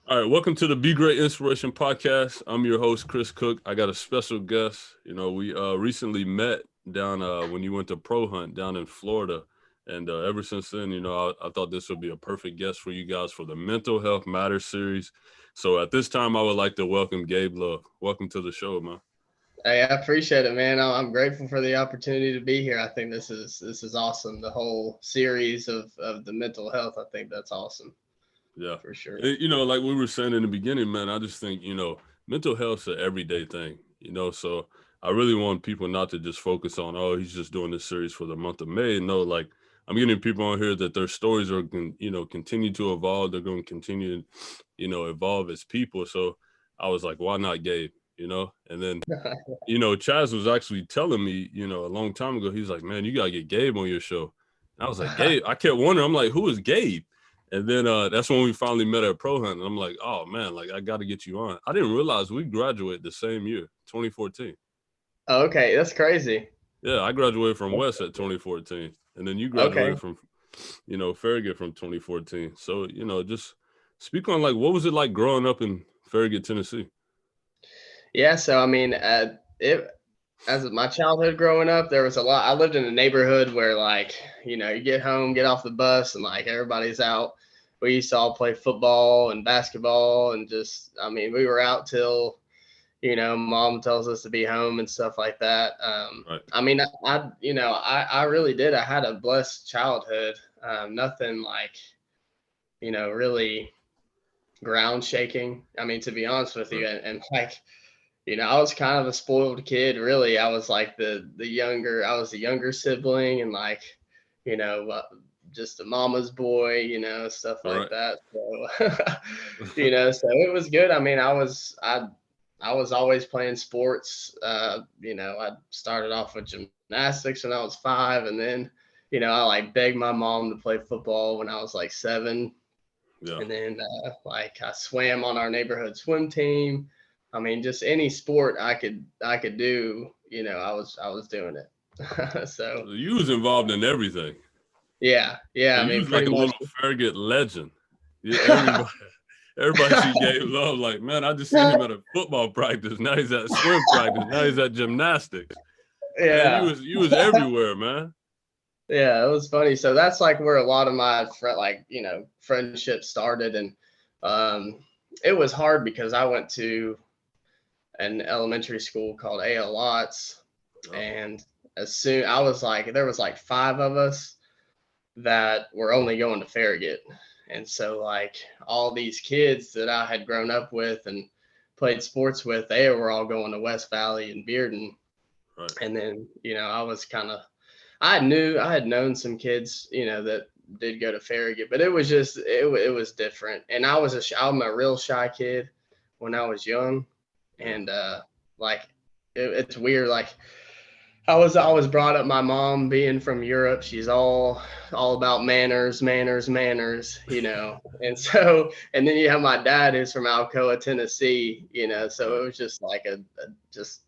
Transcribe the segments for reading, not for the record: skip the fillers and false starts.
All right, welcome to the BeGreat Inspiration Podcast. I'm your host, Chris Cook. I got a special guest. We recently met down when you went to Pro Hunt down in Florida. And ever since then, I thought this would be a perfect guest for you guys for the Mental Health Matters series. So at this time, I would like to welcome Gabe Love. Welcome to the show, man. Hey, I appreciate it, man. I'm grateful for the opportunity to be here. I think this is awesome. The whole series of the mental health. I think that's awesome Yeah. for sure. Like we were saying in the beginning, man, I just think, mental health's an everyday thing, so I really want people not to just focus on, oh, he's just doing this series for the month of May. No, like I'm getting people on here that their stories are, continue to evolve. They're going to continue, evolve as people. So I was like, why not Gabe, And then, Chaz was actually telling me, a long time ago, he's like, man, you got to get Gabe on your show. And I was like, Gabe, I kept wondering, I'm like, who is Gabe? And then that's when we finally met at Pro Hunt. And I'm like, oh, man, like, I got to get you on. I didn't realize we graduated the same year, 2014. Oh, okay, that's crazy. Yeah, I graduated from West at 2014. And then you Okay. graduated from, Farragut from 2014. So, just speak on, like, what was it like growing up in Farragut, Tennessee? Yeah. So I mean, it as my childhood growing up, there was a lot. I lived in a neighborhood where you get home, get off the bus, and like everybody's out. We used to all play football and basketball, and just I mean, we were out till mom tells us to be home and stuff like that. Right. I mean, I really did. I had a blessed childhood. Nothing like, really ground shaking. I mean, to be honest with you, Right. and like, I was kind of a spoiled kid. Really, I was like the younger. I was the younger sibling, and like, you know, uh, just a mama's boy. Stuff All like right. that. So, so it was good. I mean, I was always playing sports. I started off with gymnastics when I was 5, and then, I like begged my mom to play football when I was like 7, Yeah. and then like I swam on our neighborhood swim team. I mean, just any sport I could do. I was doing it. So So you was involved in everything. yeah, So yeah. I you mean, was like pretty a much. little Farragut legend. Yeah, everybody see Gabe Love like, man, I just seen him at a football practice. Now he's at swim practice. Now he's at gymnastics. Man, you Yeah. was you was everywhere, man. Yeah, it was funny. So that's like where a lot of my friendships started, and um, it was hard because I went to an elementary school called A.L. Lots, Oh, and as soon I was like, there was like 5 of us that were only going to Farragut, and so like all these kids that I had grown up with and played sports with, they were all going to West Valley and Bearden, right. and then I was kind of I had known some kids, that did go to Farragut, but it was just it was different. And I'm a real shy kid when I was young, Yeah. and like it's weird. Like I was brought up. My mom being from Europe, she's all about manners, manners, manners, And so and then you have my dad who's from Alcoa, Tennessee, So Right. it was just like a just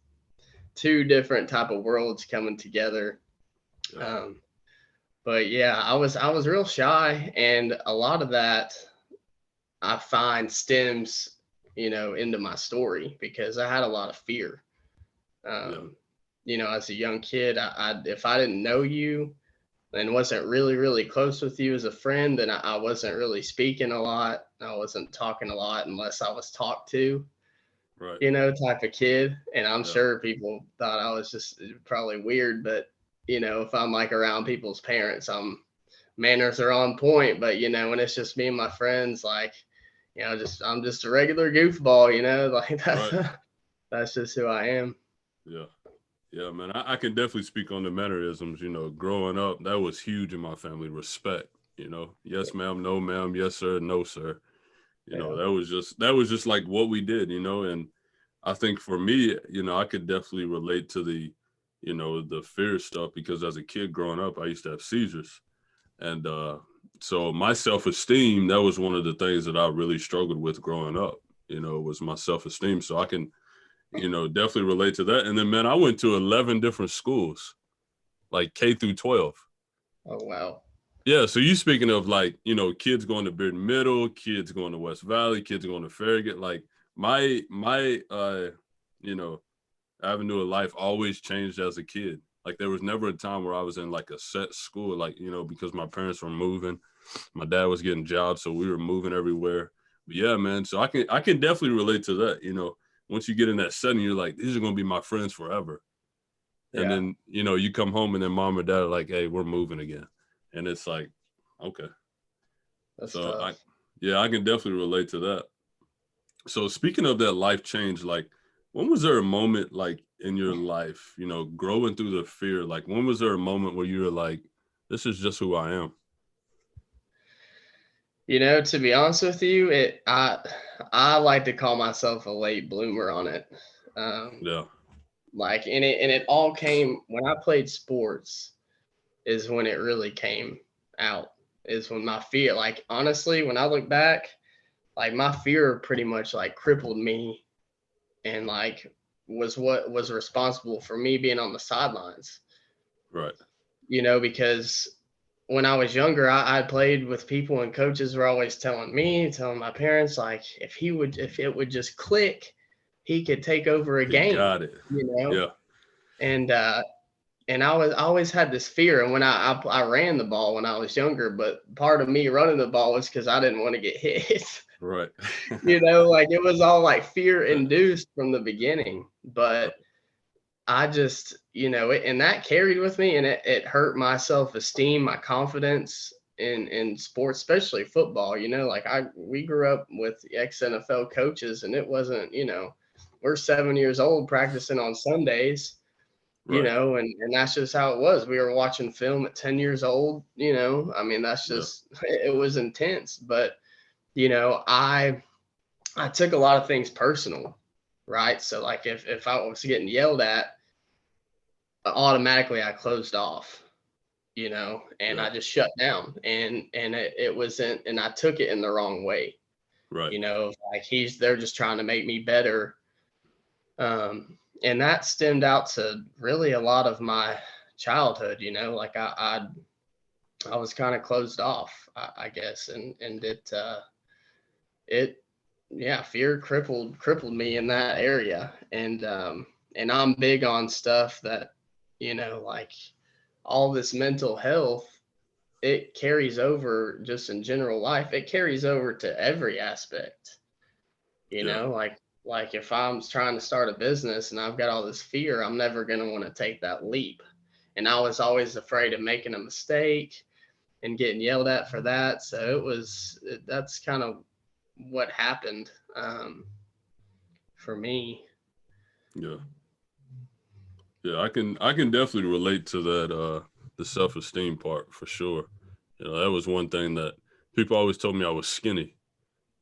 two different type of worlds coming together. Yeah. um, but yeah, I was real shy, and a lot of that I find stems, into my story because I had a lot of fear. Yeah. Um, as a young kid, if I didn't know you and wasn't really really close with you as a friend, then I wasn't really speaking a lot. I wasn't talking a lot unless I was talked to, Right. type of kid. And I'm Yeah. sure people thought I was just probably weird, but if I'm like around people's parents, manners are on point. But when it's just me and my friends, like, just I'm just a regular goofball, like Right. that's just who I am. Yeah. Yeah, man. I can definitely speak on the mannerisms. Growing up, that was huge in my family. Respect. Yes, ma'am. No, ma'am. Yes, sir. No, sir. Yeah. That was just like what we did. And I think for me, I could definitely relate to the fear stuff because as a kid growing up, I used to have seizures. And so my self-esteem, that was one of the things that I really struggled with growing up, was my self-esteem. So I can, definitely relate to that. And then, man, I went to 11 different schools, like K through 12. Oh wow. Yeah, so you speaking of like, kids going to Beard Middle, kids going to West Valley, kids going to Farragut. Like my you know, avenue of life always changed as a kid. Like there was never a time where I was in like a set school, like, because my parents were moving. My dad was getting jobs, so we were moving everywhere. But yeah, man. So I can definitely relate to that. Once you get in that setting, you're like, these are gonna be my friends forever. And Yeah, then, you come home and then mom or dad are like, hey, we're moving again. And it's like, okay. that's So tough. yeah, I can definitely relate to that. So speaking of that life change, like when was there a moment like in your life, growing through the fear? Like when was there a moment where you were like, this is just who I am? To be honest with you, I like to call myself a late bloomer on it. Um, Yeah. and it all came when I played sports is when it really came out. Is when my fear, like honestly, when I look back, like my fear pretty much like crippled me and like was what was responsible for me being on the sidelines. Right. Because when I was younger, I played with people and coaches were always telling my parents, like, if it would just click, he could take over a He game, got it. you know? Yeah. And, I always had this fear. And when I ran the ball when I was younger, but part of me running the ball was because I didn't want to get hit. Right. Like it was all like fear Yeah. induced from the beginning. But I just, and that carried with me and it hurt my self esteem, my confidence in sports, especially football. Like we grew up with ex NFL coaches and it wasn't, we're 7 years old practicing on Sundays, Right. and that's just how it was. We were watching film at 10 years old, I mean, that's Yeah. just, it was intense. But, I took a lot of things personal, right? So like if I was getting yelled at, automatically I closed off, and Yeah. I just shut down and it wasn't, and I took it in the wrong way, Right. like they're just trying to make me better. And that stemmed out to really a lot of my childhood, like I was kind of closed off, I guess. And it yeah, fear crippled me in that area. And I'm big on stuff that, like all this mental health, it carries over just in general life. It carries over to every aspect, Yeah. like if I'm trying to start a business and I've got all this fear, I'm never going to want to take that leap. And I was always afraid of making a mistake and getting yelled at for that. So that's kind of what happened, for me. Yeah. Yeah. I can definitely relate to that. The self esteem part for sure. That was one thing that people always told me I was skinny.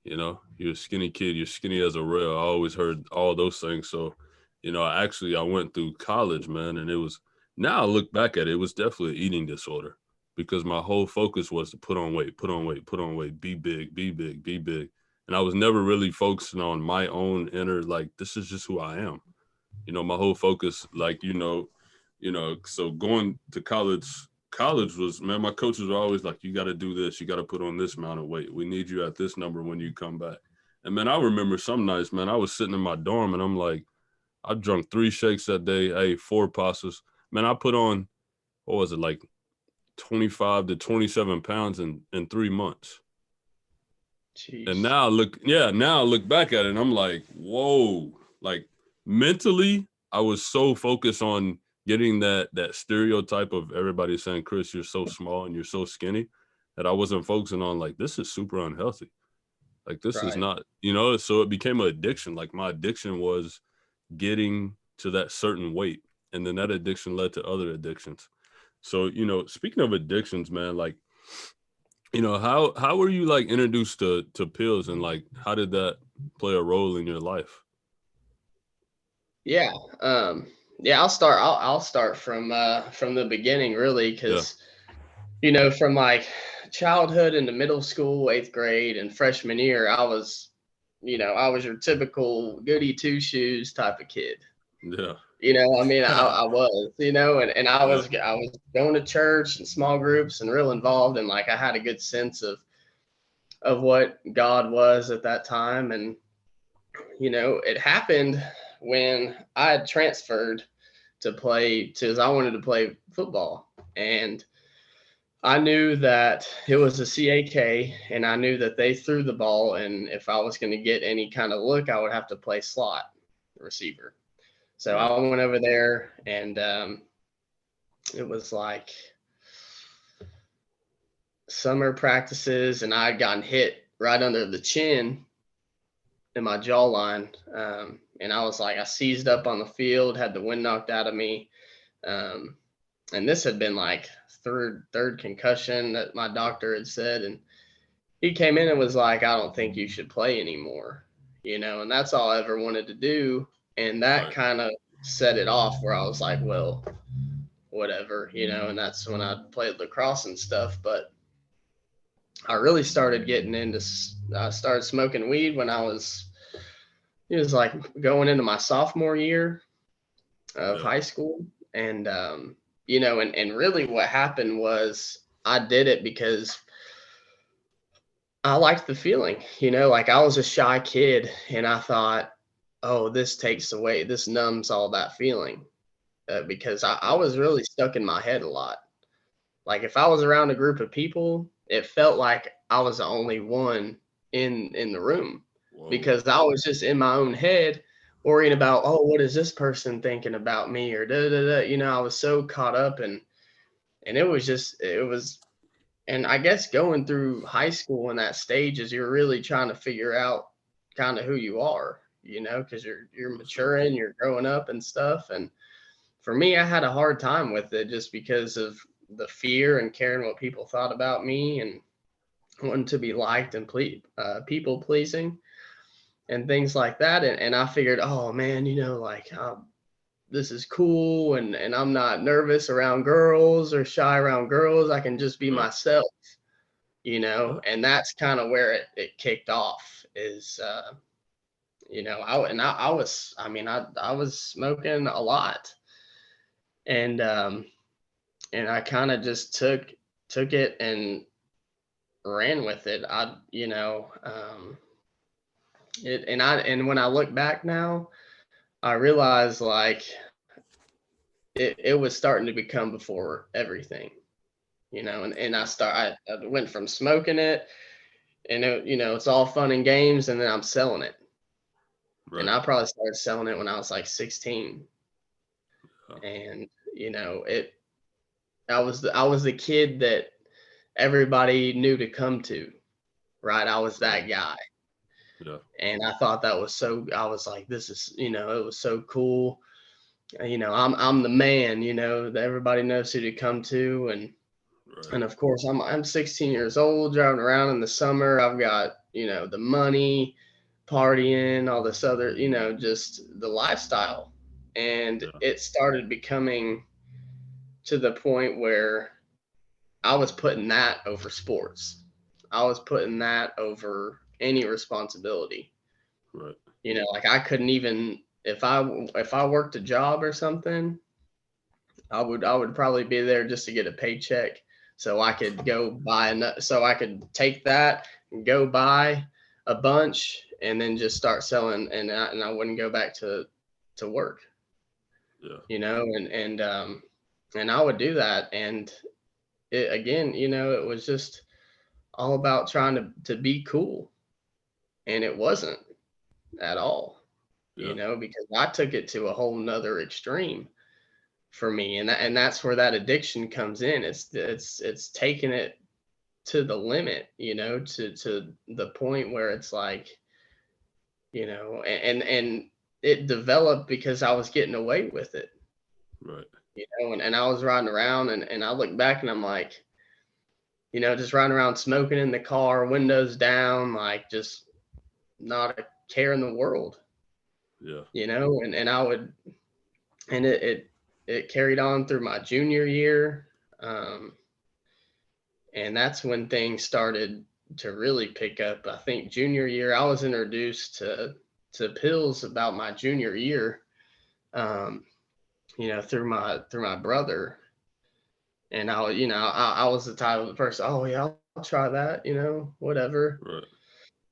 You're a skinny kid. You're skinny as a rail. I always heard all those things. So, I went through college, man, and it was. Now I look back at it, it was definitely an eating disorder because my whole focus was to put on weight, put on weight, put on weight, be big, be big, be big, and I was never really focusing on my own inner like this is just who I am. My whole focus, like so going to college was, man, my coaches were always like, you got to do this, you got to put on this amount of weight, we need you at this number when you come back. And man, I remember some nights, man, I was sitting in my dorm and I'm like, I drunk 3 shakes that day, hey, 4 pastas, man, I put on, what was it, like 25 to 27 pounds in 3 months. And Jeez. now I look back at it and I'm like, whoa, like mentally, I was so focused on getting that stereotype of everybody saying, Chris, you're so small and you're so skinny, that I wasn't focusing on like this is super unhealthy. Like this is Right. not, so it became an addiction. Like my addiction was getting to that certain weight. And then that addiction led to other addictions. So, speaking of addictions, man, like how were you like introduced to pills and like how did that play a role in your life? Yeah. Yeah, I'll start from the beginning, really, Yeah. because from like childhood into middle school, eighth grade, and freshman year, I was your typical goody two shoes type of kid. Yeah. I mean, I was, and Yeah, I was going to church and small groups and real involved, and like I had a good sense of what God was at that time. And it happened when I had transferred to play to I wanted to play football, and I knew that it was a CAK, and I knew that they threw the ball, and if I was going to get any kind of look, I would have to play slot receiver. So right, I went over there, and it was like summer practices, and I had gotten hit right under the chin in my jawline. And I was like, I seized up on the field, had the wind knocked out of me. Um, and this had been like third concussion that my doctor had said. And he came in and was like, I don't think you should play anymore, and that's all I ever wanted to do. And that right, kind of set it off where I was like, well, whatever, and that's when I played lacrosse and stuff. But I really started getting into, I started smoking weed when it was like going into my sophomore year of yeah, high school. And, and really what happened was I did it because I liked the feeling, like I was a shy kid and I thought, oh, this numbs all that feeling. Because I right. was really stuck in my head a lot. Like if I was around a group of people, it felt like I was the only one in the room Whoa, because I was just in my own head worrying about, oh, what is this person thinking about me, or da da da. I was so caught up, and it was and I guess going through high school in that stage is you're really trying to figure out kind of who you are, because you're for sure. maturing, you're growing up and stuff. And for me, I had a hard time with it just because of the fear and caring what people thought about me, and wanting to be liked and people pleasing and things like that. And I figured, oh man, like this is cool, and I'm not nervous around girls or shy around girls. I can just be Right, myself, yeah, and that's kind of where it kicked off is, I was, I mean, I was smoking a lot. And, and I kind of just took it and ran with it. And when I look back now, I realize like it was starting to become before everything, and yeah, I went from smoking it, and it's all fun and games, and then I'm selling it. And right, I probably started selling it when I was like 16. yeah, And, it I was the kid that everybody knew to come to, right? I was right, that guy. yeah, And I thought that was I was like, this is, it was so cool. I'm the man, that everybody knows who to come to. right, And of course I'm 16 years old, driving around in the summer. I've got, the money, partying, all this other, just the lifestyle. And yeah, it started becoming to the point where I was putting that over sports. I was putting that over any responsibility. right, Like I couldn't even, if I worked a job or something, I would probably be there just to get a paycheck so I could go buy so I could take that and go buy a bunch and then just start selling, and I wouldn't go back to work, yeah, and I would do that. And it again, it was just all about trying to be cool, and it wasn't at all, yeah, because I took it to a whole nother extreme for me. And that's where that addiction comes in. It's taking it to the limit, to the point where it's like, and it developed because I was getting away with it, right, and I was riding around, and I look back and I'm like, just riding around smoking in the car, windows down, like just not a care in the world, yeah, and I would, and it carried on through my junior year. Um, and that's when things started to really pick up. I think junior year, I was introduced to pills about my junior year. Um, through my brother. And I was the type of person, oh yeah, I'll try that, whatever, Right.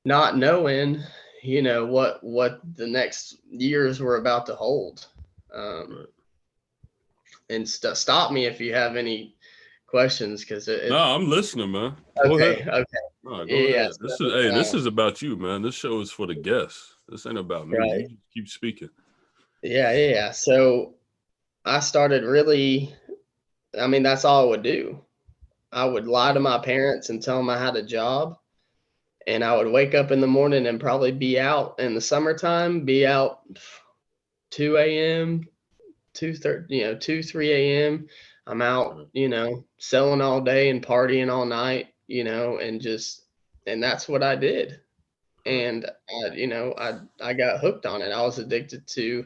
not knowing, what the next years were about to hold. Um, Right. and stop me if you have any questions, because No, I'm listening, man. Go ahead. okay, okay, No, go yeah, ahead. This is hey, so, this is about you, man. This show is for the guests. This ain't about me. You right, just keep speaking. yeah. So I started really, I mean, that's all I would do. I would lie to Right. my parents and tell them I had a job, and I would wake up in the morning and probably be out in the summertime, be out 2 a.m., 2:30, 2, 3 a.m. I'm out, Right. selling all day and partying all night, and that's what I did. Right. And I got hooked on it. I was addicted to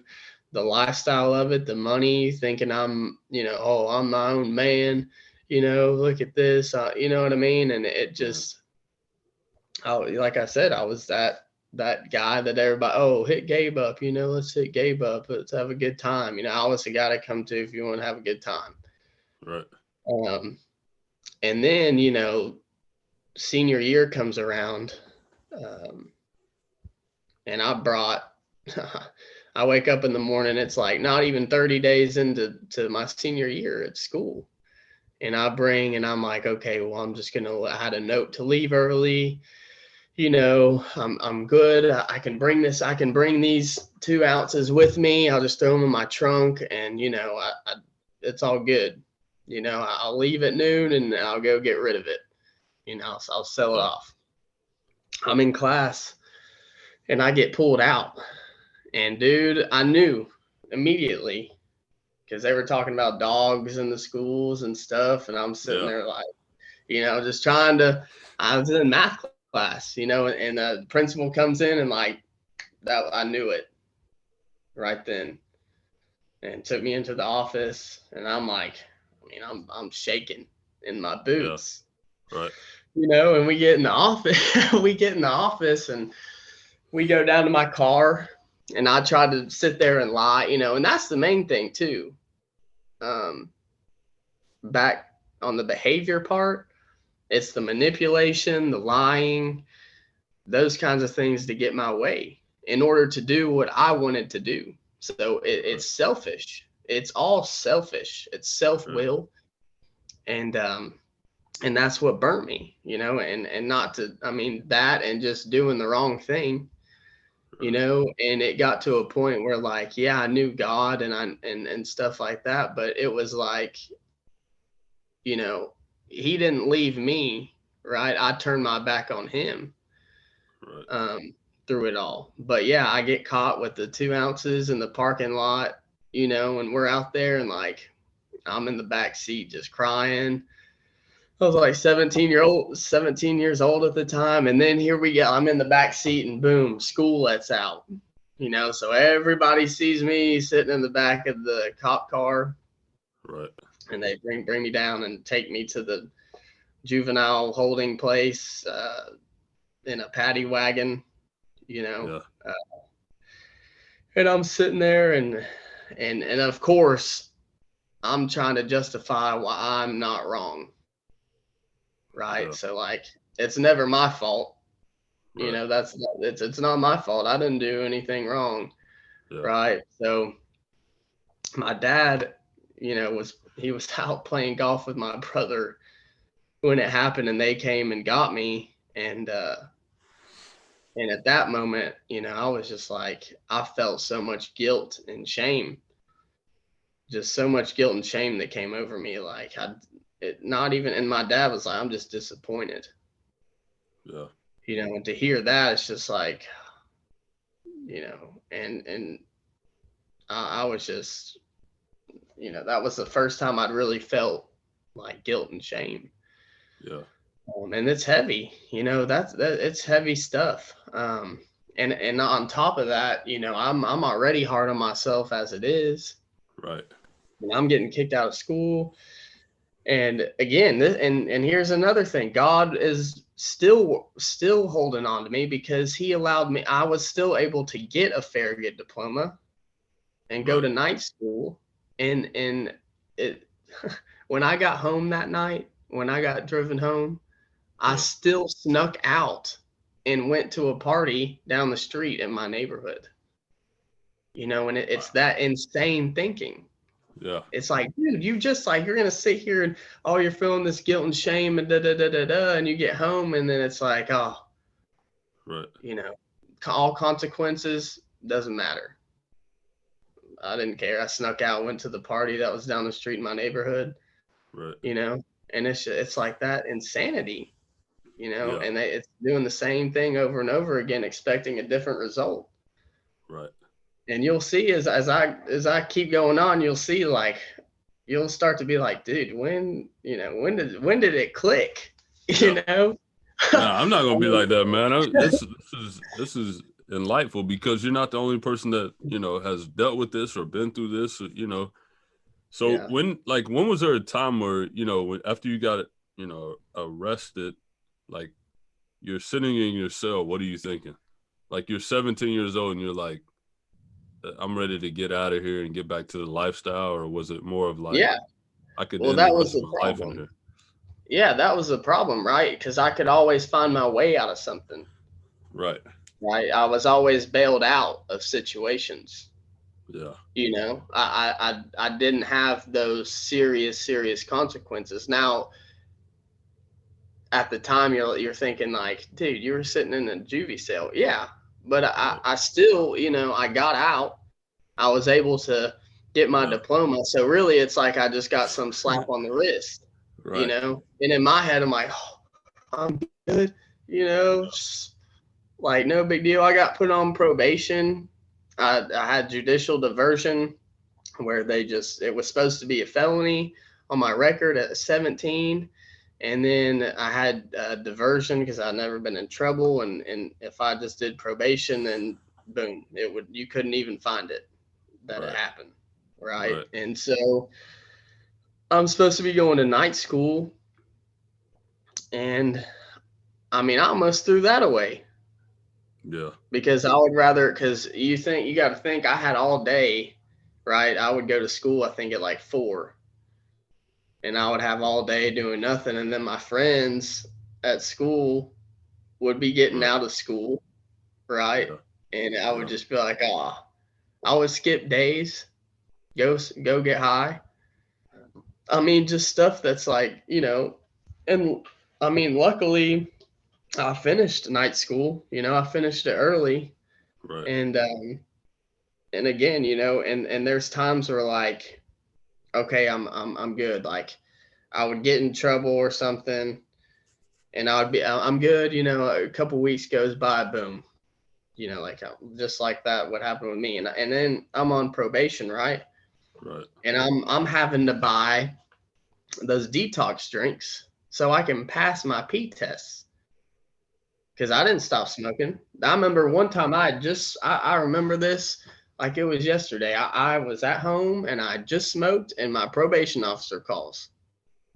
the lifestyle of it, the money, thinking oh, I'm my own man, look at this, you know what I mean? And it Right. just, like I said, I was that guy that everybody, oh, hit Gabe up, let's hit Gabe up, let's have a good time. I was the guy to come to if you want to have a good time. Right. Um, and then senior year comes around, um, and I wake up in the morning. It's like not even 30 days into my senior year at school, and I'm like, okay, well, I had a note to leave early. I'm good. I can bring this. I can bring these 2 ounces with me. I'll just throw them in my trunk, and it's all good. I'll leave at noon, and I'll go get rid of it. So I'll sell it Yeah. off. I'm in class, and I get pulled out, and dude, I knew immediately because they were talking about dogs in the schools and stuff, and I'm sitting Yeah. there like, just trying to. I was in math class, and the principal comes in and like that, I knew it right then, and took me into the office, and I'm like, I'm shaking in my Yeah. boots, Right. and we get in the office, and we go down to my car, and I tried to sit there and lie, and that's the main thing too. Um, Back on the behavior part, it's the manipulation, the lying, those kinds of things to get my way in order to do what I wanted to do. So it's Right. selfish. It's all selfish. It's self Right. will, and that's what burnt me, and not to. I mean that, and just doing the wrong thing, Right. and it got to a point where like, yeah, I knew God and stuff like that, but it was like, you know, He didn't leave me, right? I turned my back on Him, Right. um, through it all. But yeah, I get caught with the 2 ounces in the parking lot, and we're out there, and like I'm in the back seat just crying. I was like 17 years old at the time. And then here we go. I'm in the back seat, and boom, school lets out. So everybody sees me sitting in the back of the cop car, Right. and they bring me down and take me to the juvenile holding place, in a paddy wagon, you know. Yeah. Uh, and I'm sitting there, and of course I'm trying to justify why I'm not wrong, right? Yeah. So like it's never my fault, Right. it's not my fault. I didn't do anything wrong, Yeah. right? So my dad, he was out playing golf with my brother when it happened, and they came and got me, and at that moment, I was just like, I felt so much guilt and shame, just so much guilt and shame that came over me. Like not even, and my dad was like, I'm just disappointed, Yeah. and to hear that, it's just like, and I was just, that was the first time I'd really felt like guilt and shame. Yeah. And it's heavy, it's heavy stuff. And on top of that, I'm already hard on myself as it is. Right. And I'm getting kicked out of school. And again, and here's another thing. God is still holding on to me, because He allowed me. I was still able to get a Farragut diploma and go Right. to night school And it when I got home that night, when I got driven home, I Yeah. still snuck out and went to a party down the street in my neighborhood. And it's Wow. that insane thinking. Yeah. It's like, dude, you just like you're gonna sit here and you're feeling this guilt and shame and da da da da da, and you get home and then it's like, Right. you know, all consequences doesn't matter. I didn't care. I snuck out, went to the party that was down the street in my neighborhood, Right. you know, and it's like that insanity, Yeah. and it's doing the same thing over and over again, expecting a different result. Right. And you'll see as I keep going on, you'll see like you'll start to be like, dude, when did it click? Yeah. You know? No, I'm not I gonna be mean, like that, man. This is enlightful because you're not the only person that has dealt with this or been through this. So yeah. when was there a time where after you got arrested, like you're sitting in your cell, what are you thinking? Like you're 17 years old and you're like, I'm ready to get out of here and get back to the lifestyle, or was it more of like Yeah. I could Well, end the that was rest of the my life in problem. here? Yeah, that was the problem, right? Because I could always find my way out of something, Right. right? I was always bailed out of situations. Yeah. I didn't have those serious consequences. Now, at the time, you're thinking like, dude, you were sitting in a juvie cell, yeah. But Right. I still, I got out. I was able to get my Yeah. diploma. So really, it's like I just got some slap on the wrist, Right. And in my head, I'm like, oh, I'm good, like no big deal. I got put on probation. I had judicial diversion where it was supposed to be a felony on my record at 17. And then I had diversion because I'd never been in trouble. And if I just did probation, then boom, you couldn't even find it that it Right. happened. Right. Right. And so I'm supposed to be going to night school. And I mean, I almost threw that away Yeah. because I would rather, because you got to think I had all day, right? I would go to school, I think at like 4, and I would have all day doing nothing. And then my friends at school would be getting Right. out of school, right? Yeah. And I would Yeah. just be like, I would skip days, go get high. I mean, just stuff that's like, and I mean, luckily I finished night school, I finished it early. Right. And again, and there's times where like, okay, I'm good. Like I would get in trouble or something and I'm good, a couple weeks goes by, boom, like just like that, what happened with me. And then I'm on probation, right? Right. And I'm having to buy those detox drinks so I can pass my P tests because I didn't stop smoking. I remember one time I remember this like it was yesterday. I was at home and I just smoked and my probation officer calls.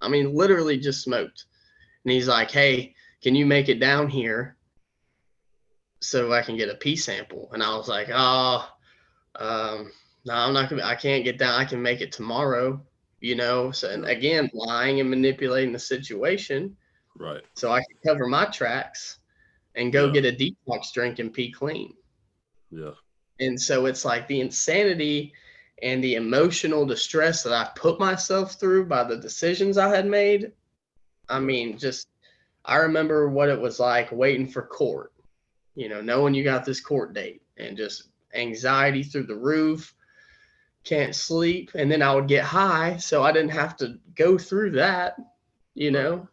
I mean, literally just smoked. And he's like, hey, can you make it down here so I can get a pee sample? And I was like, no, I'm not gonna. I can't get down. I can make it tomorrow. So and Yeah. again, lying and manipulating the situation Right. so I can cover my tracks and go Yeah. get a detox drink and pee clean. Yeah. And so it's like the insanity and the emotional distress that I put myself through by the decisions I had made. I Right. mean, just I remember what it was like waiting for court, knowing you got this court date and just anxiety through the roof, can't sleep. And then I would get high so I didn't have to go through that, you Right. know,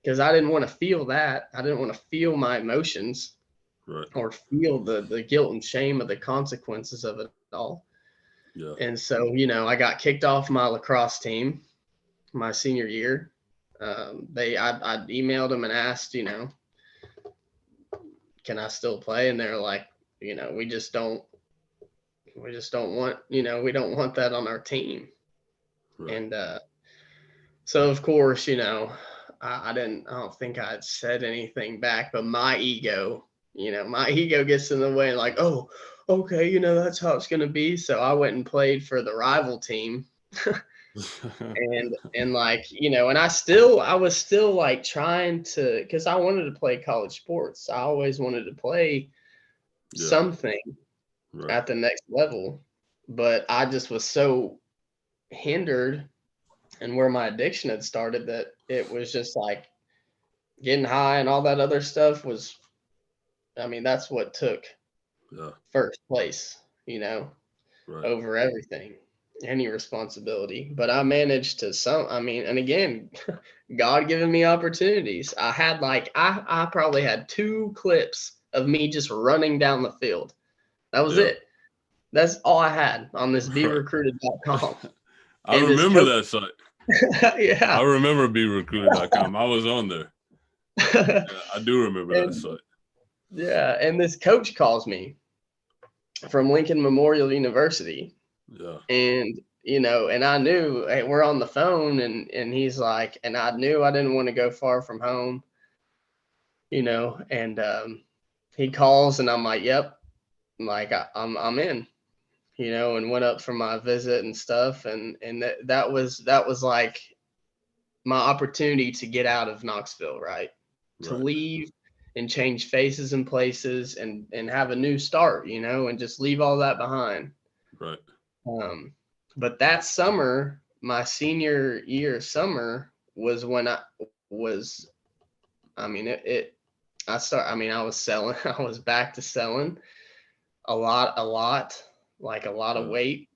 because I didn't want to feel that. I didn't want to feel my emotions Right. or feel the guilt and shame of the consequences of it all. Yeah. And so, I got kicked off my lacrosse team my senior year. I emailed them and asked, can I still play? And they're like, we just don't want, we don't want that on our team. Right. And so of course, I don't think I had said anything back, but my ego gets in the way, like, oh, okay, that's how it's gonna be. So I went and played for the rival team And like, and I was still like trying to, because I wanted to play college sports. I always wanted to play Yeah. something Right. at the next level, but I just was so hindered and where my addiction had started that it was just like getting high and all that other stuff was, I mean, that's what took Yeah. first place, Right. over everything, any responsibility. But I managed to I mean, and again, God giving me opportunities. I had like, I probably had 2 clips of me just running down the field. That was Yeah. it. That's all I had on this Right. berecruited.com. I And this remember coach, that site. I yeah. remember BeRecruited.com. I was on there. Yeah, I do remember that And site. yeah, and this coach calls me from Lincoln Memorial University, Yeah. and and I knew, hey, we're on the phone, and he's like, and I knew I didn't want to go far from home, and he calls, and I'm like, yep, like I'm in, and went up for my visit and stuff, and that was like my opportunity to get out of Knoxville, right? To Right. leave and change faces and places and have a new start, and just leave all that behind. Right. Um, but that summer, my senior year summer, was when I was, I mean, I mean, I was selling, I was back to selling a lot, like a lot of Yeah. weight.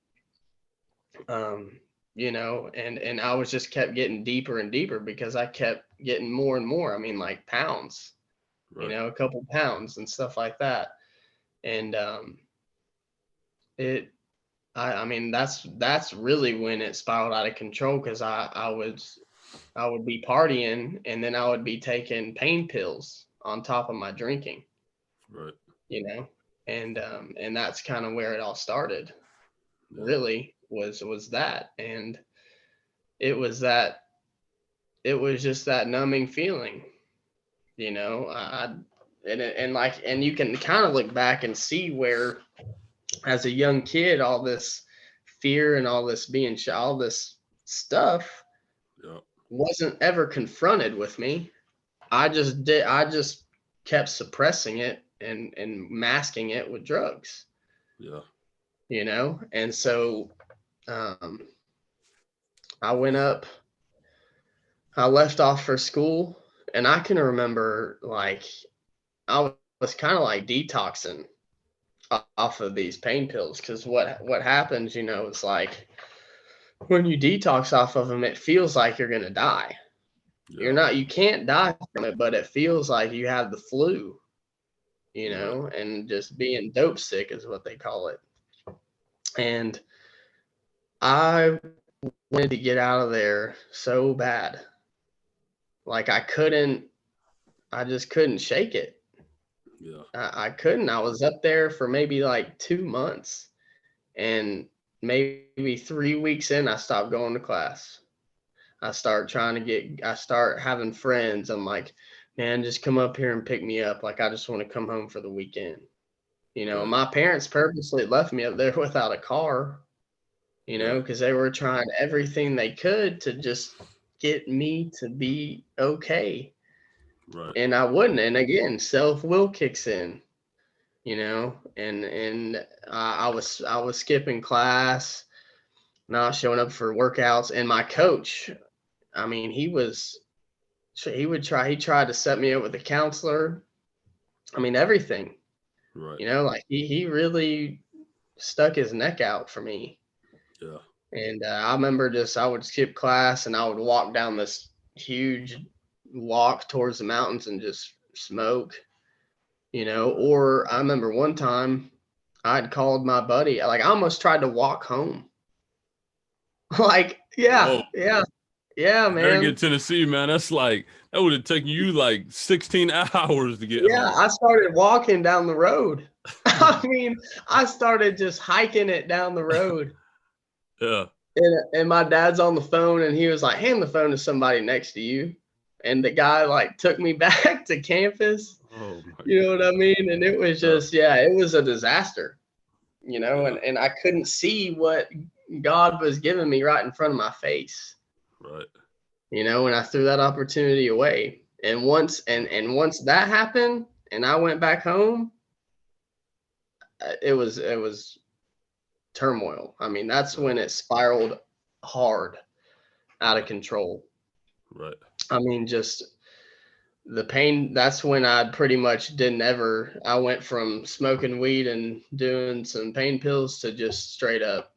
Um, and I was just kept getting deeper and deeper because I kept getting more and more. I mean, like pounds, Right. a couple pounds and stuff like that. And it I mean, that's really when it spiraled out of control, because I would be partying, and then I would be taking pain pills on top of my drinking, Right. you know, and that's kind of where it all started. Yeah. Really was that, and it was that it was just that numbing feeling, and you can kind of look back and see where, as a young kid, all this fear and all this all this stuff Yeah. wasn't ever confronted with me. I just kept suppressing it and masking it with drugs, Yeah. and so um, I went up, I left off for school, and I can remember, like, I was kind of like detoxing off of these pain pills, because what happens, is like, when you detox off of them, it feels like you're gonna die. Yeah. You can't die from it, but it feels like you have the flu, Right. and just being dope sick is what they call it. And I wanted to get out of there so bad. Like, I just couldn't shake it. Yeah. I couldn't. I was up there for maybe like 2 months, and maybe 3 weeks in, I stopped going to class. I start having friends. I'm like, man, just come up here and pick me up. Like, I just want to come home for the weekend. Right. My parents purposely left me up there without a car, Yeah. because they were trying everything they could to just get me to be okay. Right. And I wouldn't. And again, self will kicks in, and I was skipping class, not showing up for workouts. And my coach, I mean, he tried to set me up with a counselor. I mean, everything, Right. like he really stuck his neck out for me. Yeah. And I remember, I would skip class and I would walk down this huge walk towards the mountains and just smoke, Right. or I remember one time I'd called my buddy, like, I almost tried to walk home. Like, Whoa. yeah, yeah, yeah, Harrogate, man. Tennessee, man. That's like that would have taken you like 16 hours to get Yeah, home. I started walking down the road. I mean, I started just hiking it down the road. Yeah. And my dad's on the phone, and he was like, hand the phone to somebody next to you. And the guy like took me back to campus. Oh my You know what I goodness. mean? And it was Yeah. just, yeah, it was a disaster, Yeah. and I couldn't see God was giving me right in front of my face, Right. and I threw that opportunity away. And once that happened and I went back home, it was turmoil. I mean, that's when it spiraled hard out of control. Right. I mean, just the pain. That's when I pretty much didn't ever. I went from smoking weed and doing some pain pills to just straight up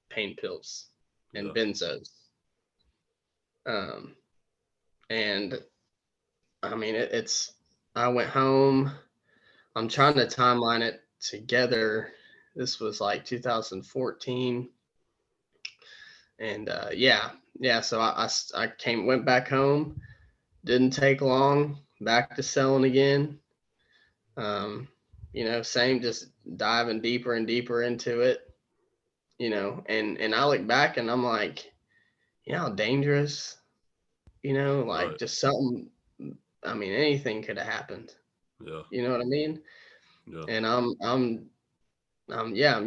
pain pills and Yeah. benzos. Um, and I mean, it's. I went home. I'm trying to timeline it together. This was like 2014, and yeah. So I went back home. Didn't take long. Back to selling again. Um, same, just diving deeper and deeper into it. And I look back and I'm like, how dangerous. Like Right. just something. I mean, anything could have happened. Yeah. You know what I mean? Yeah. And I'm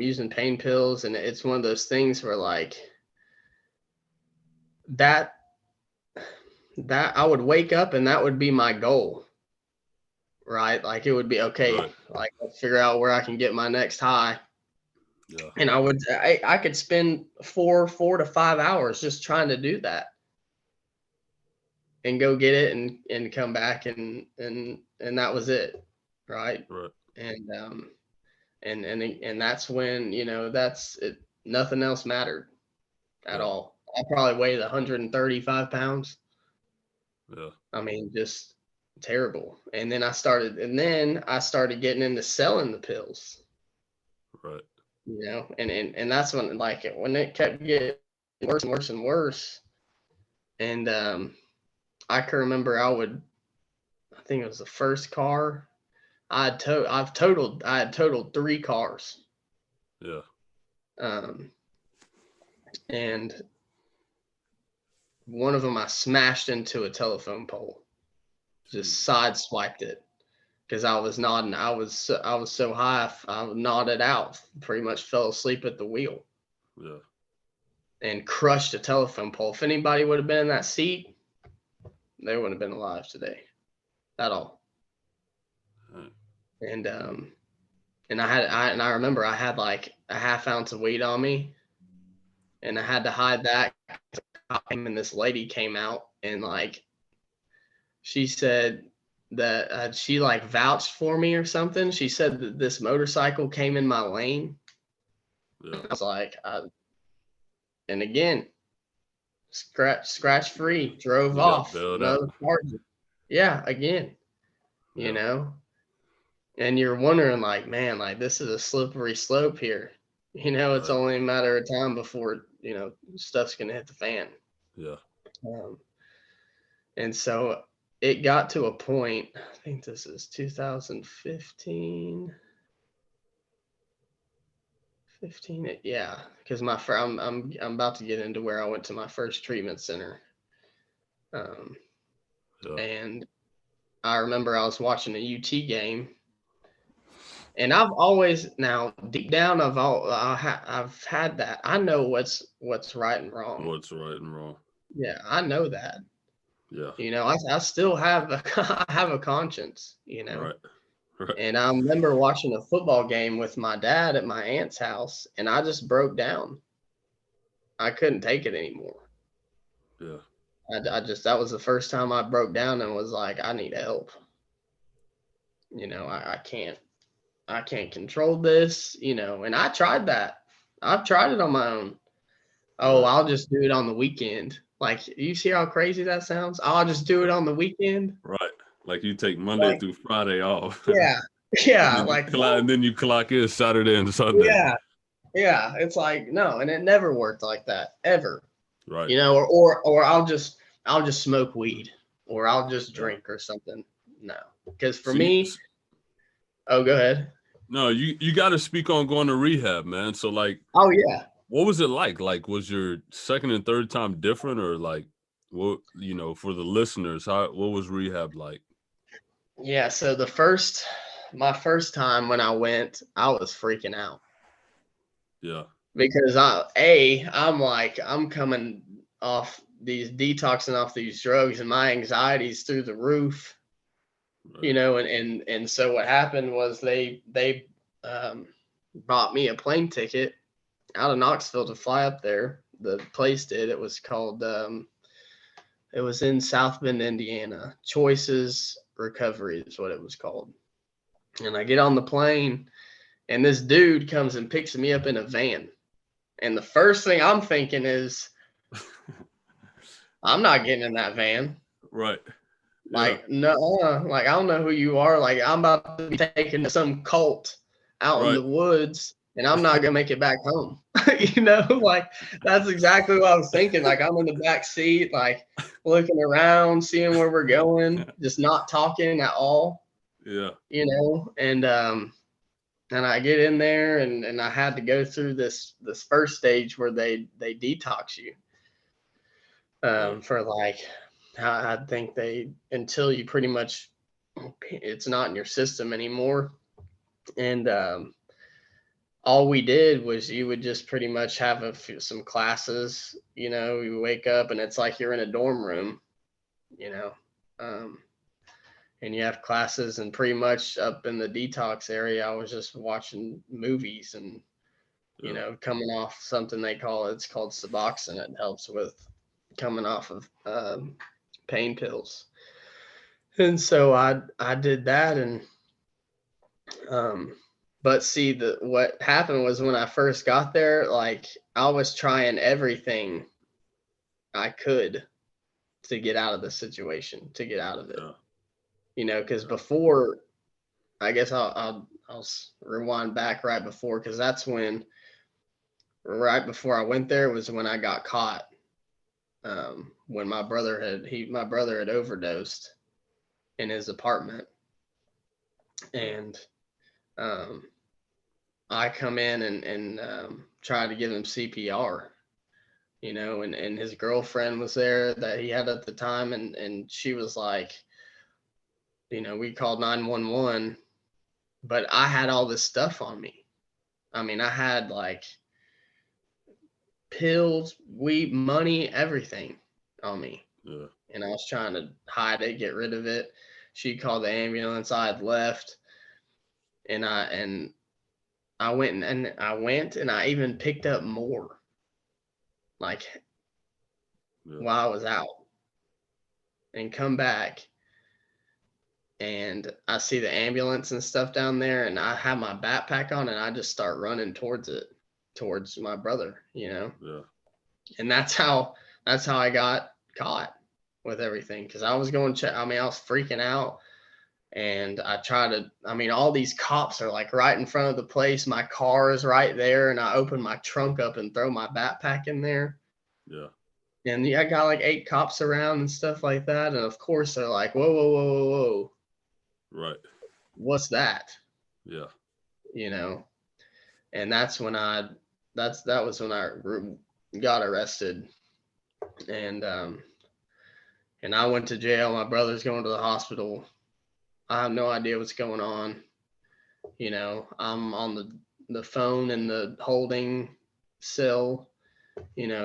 using pain pills, and it's one of those things where like that that I would wake up and that would be my goal, right? Like it would be okay, Right. like let's figure out where I can get my next high. Yeah. And I could spend 4 to 5 hours just trying to do that and go get it and come back and that was it, right? Right. And and that's when that's it. Nothing else mattered at Yeah. all. I probably weighed 135 pounds. Yeah. I mean, just terrible. And then I started getting into selling the pills, Right. and that's when it kept getting worse and worse and worse. And I can remember I think it was the first car I had totaled 3 cars. Yeah. Um, and one of them I smashed into a telephone pole, just Jesus. sideswiped it because I was nodding. I was so high, I nodded out, pretty much fell asleep at the wheel Yeah. and crushed a telephone pole. If anybody would have been in that seat, they wouldn't have been alive today at all. Right. And I remember I had like a half ounce of weed on me, and I had to hide that. And this lady came out and like she said that she like vouched for me or something. She said that this motorcycle came in my lane. Yeah. I was like, and again, scratch free, drove You got off, bailed out. no charges. Yeah, again, you Yeah. know, and you're wondering like, man, like this is a slippery slope here. It's Right. only a matter of time before stuff's gonna hit the fan. Yeah. Um, and so it got to a point. I think this is 2015. 15, yeah, because I'm about to get into where I went to my first treatment center. Um, Yeah. and I remember I was watching a UT game, and I've always now deep down I've had that. I know what's right and wrong. What's right and wrong. Yeah, I know that. Yeah. I still have I have a conscience. Right. Right. And I remember watching a football game with my dad at my aunt's house, and I just broke down. I couldn't take it anymore. Yeah. That was the first time I broke down and was like, I need help. I can't control this, and I tried that. I've tried it on my own. Oh, Right. I'll just do it on the weekend. Like, you see how crazy that sounds? I'll just do it on the weekend. Right. Like you take Monday Like, through Friday off, and yeah, yeah, then like what? you clock in Saturday and Sunday. Yeah, yeah. It's like no, and it never worked like that ever. Right. Or I'll just smoke weed or I'll just Yeah. drink or something. No, because for See, me, oh, go ahead. no, you got to speak on going to rehab, man. So like, Oh yeah, what was it like? Like, was your second and third time different, or like, what for the listeners, what was rehab like? yeah. So my first time when I went, I was freaking out. Yeah. because I'm like, I'm coming off these detoxing off these drugs, and my anxiety's through the roof, Right. and so what happened was they um, bought me a plane ticket out of Knoxville to fly up there. The place did. It was in South Bend, Indiana. Choices Recovery is what it was called. And I get on the plane, and this dude comes and picks me up in a van. And the first thing I'm thinking is, I'm not getting in that van. Right. Yeah. Like, no, like, I don't know who you are. Like, I'm about to be taken to some cult out in Right. the woods, and I'm not gonna make it back home. Like, that's exactly what I was thinking. Like, I'm in the back seat, like looking around, seeing where we're going, just not talking at all. Yeah. And I get in there, and I had to go through this first stage where they detox you, Yeah. for like, I think they, until you pretty much, it's not in your system anymore. And all we did was, you would just pretty much have some classes. You wake up and it's like you're in a dorm room, you know um, and you have classes, and pretty much up in the detox area I was just watching movies, and Yeah. coming off something it's called Suboxone. It helps with coming off of pain pills. And so I did that. And um but see, the what happened was, when I first got there, like, I was trying everything I could to get out of the situation, to get out of it. Yeah. Because Yeah. before, I guess I'll rewind back right before, because that's when, right before I went there, was when I got caught. When my brother had overdosed in his apartment. Yeah. And um, I come in and try to give him CPR. And his girlfriend was there that he had at the time, and she was like, we called 911, but I had all this stuff on me. I mean, I had like pills, weed, money, everything on me, Yeah. and I was trying to hide it, get rid of it. She called the ambulance. I had left, and I went and I even picked up more, like, Yeah. while I was out, and come back, and I see the ambulance and stuff down there, and I have my backpack on, and I just start running towards it, towards my brother. Yeah. And that's how I got caught with everything, because I was going to check. I mean, I was freaking out. And I mean, all these cops are like right in front of the place. My car is right there. And I open my trunk up and throw my backpack in there. Yeah. And yeah, I got like 8 cops around and stuff like that. And of course, they're like, whoa, whoa, whoa, whoa, whoa. Right. What's that? Yeah. You know? And that was when I got arrested. And, and I went to jail. My brother's going to the hospital. I have no idea what's going on. I'm on the phone in the holding cell,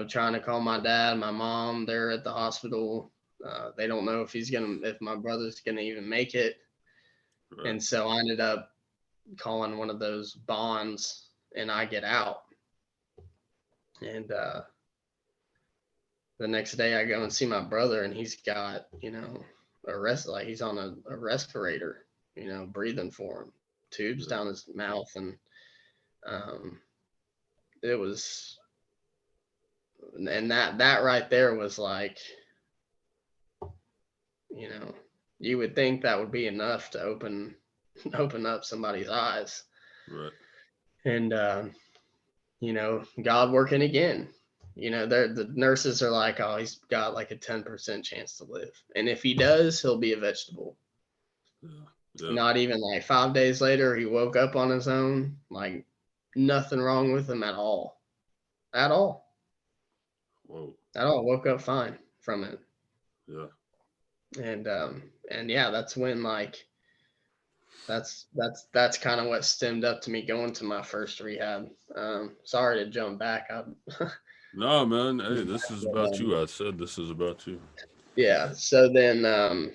trying to call my dad, my mom. They're at the hospital. They don't know if my brother's gonna even make it. Right. And so I ended up calling one of those bonds, and I get out. And the next day I go and see my brother, and he's got, like he's on a respirator, breathing for him, tubes Yeah. down his mouth. And um, it was, and that right there was like, you know you would think that would be enough to open up somebody's eyes. Right. And God working again. The nurses are like, oh, he's got like a 10% chance to live, and if he does, he'll be a vegetable. Yeah. Yeah. Not even like 5 days later, he woke up on his own, like nothing wrong with him at all, at all, Whoa. at all. Woke up fine from it. Yeah. And yeah, that's when, like, that's kind of what stemmed up to me going to my first rehab. Sorry to jump back. No, man. Hey, this is about you. I said this is about you. Yeah. So then,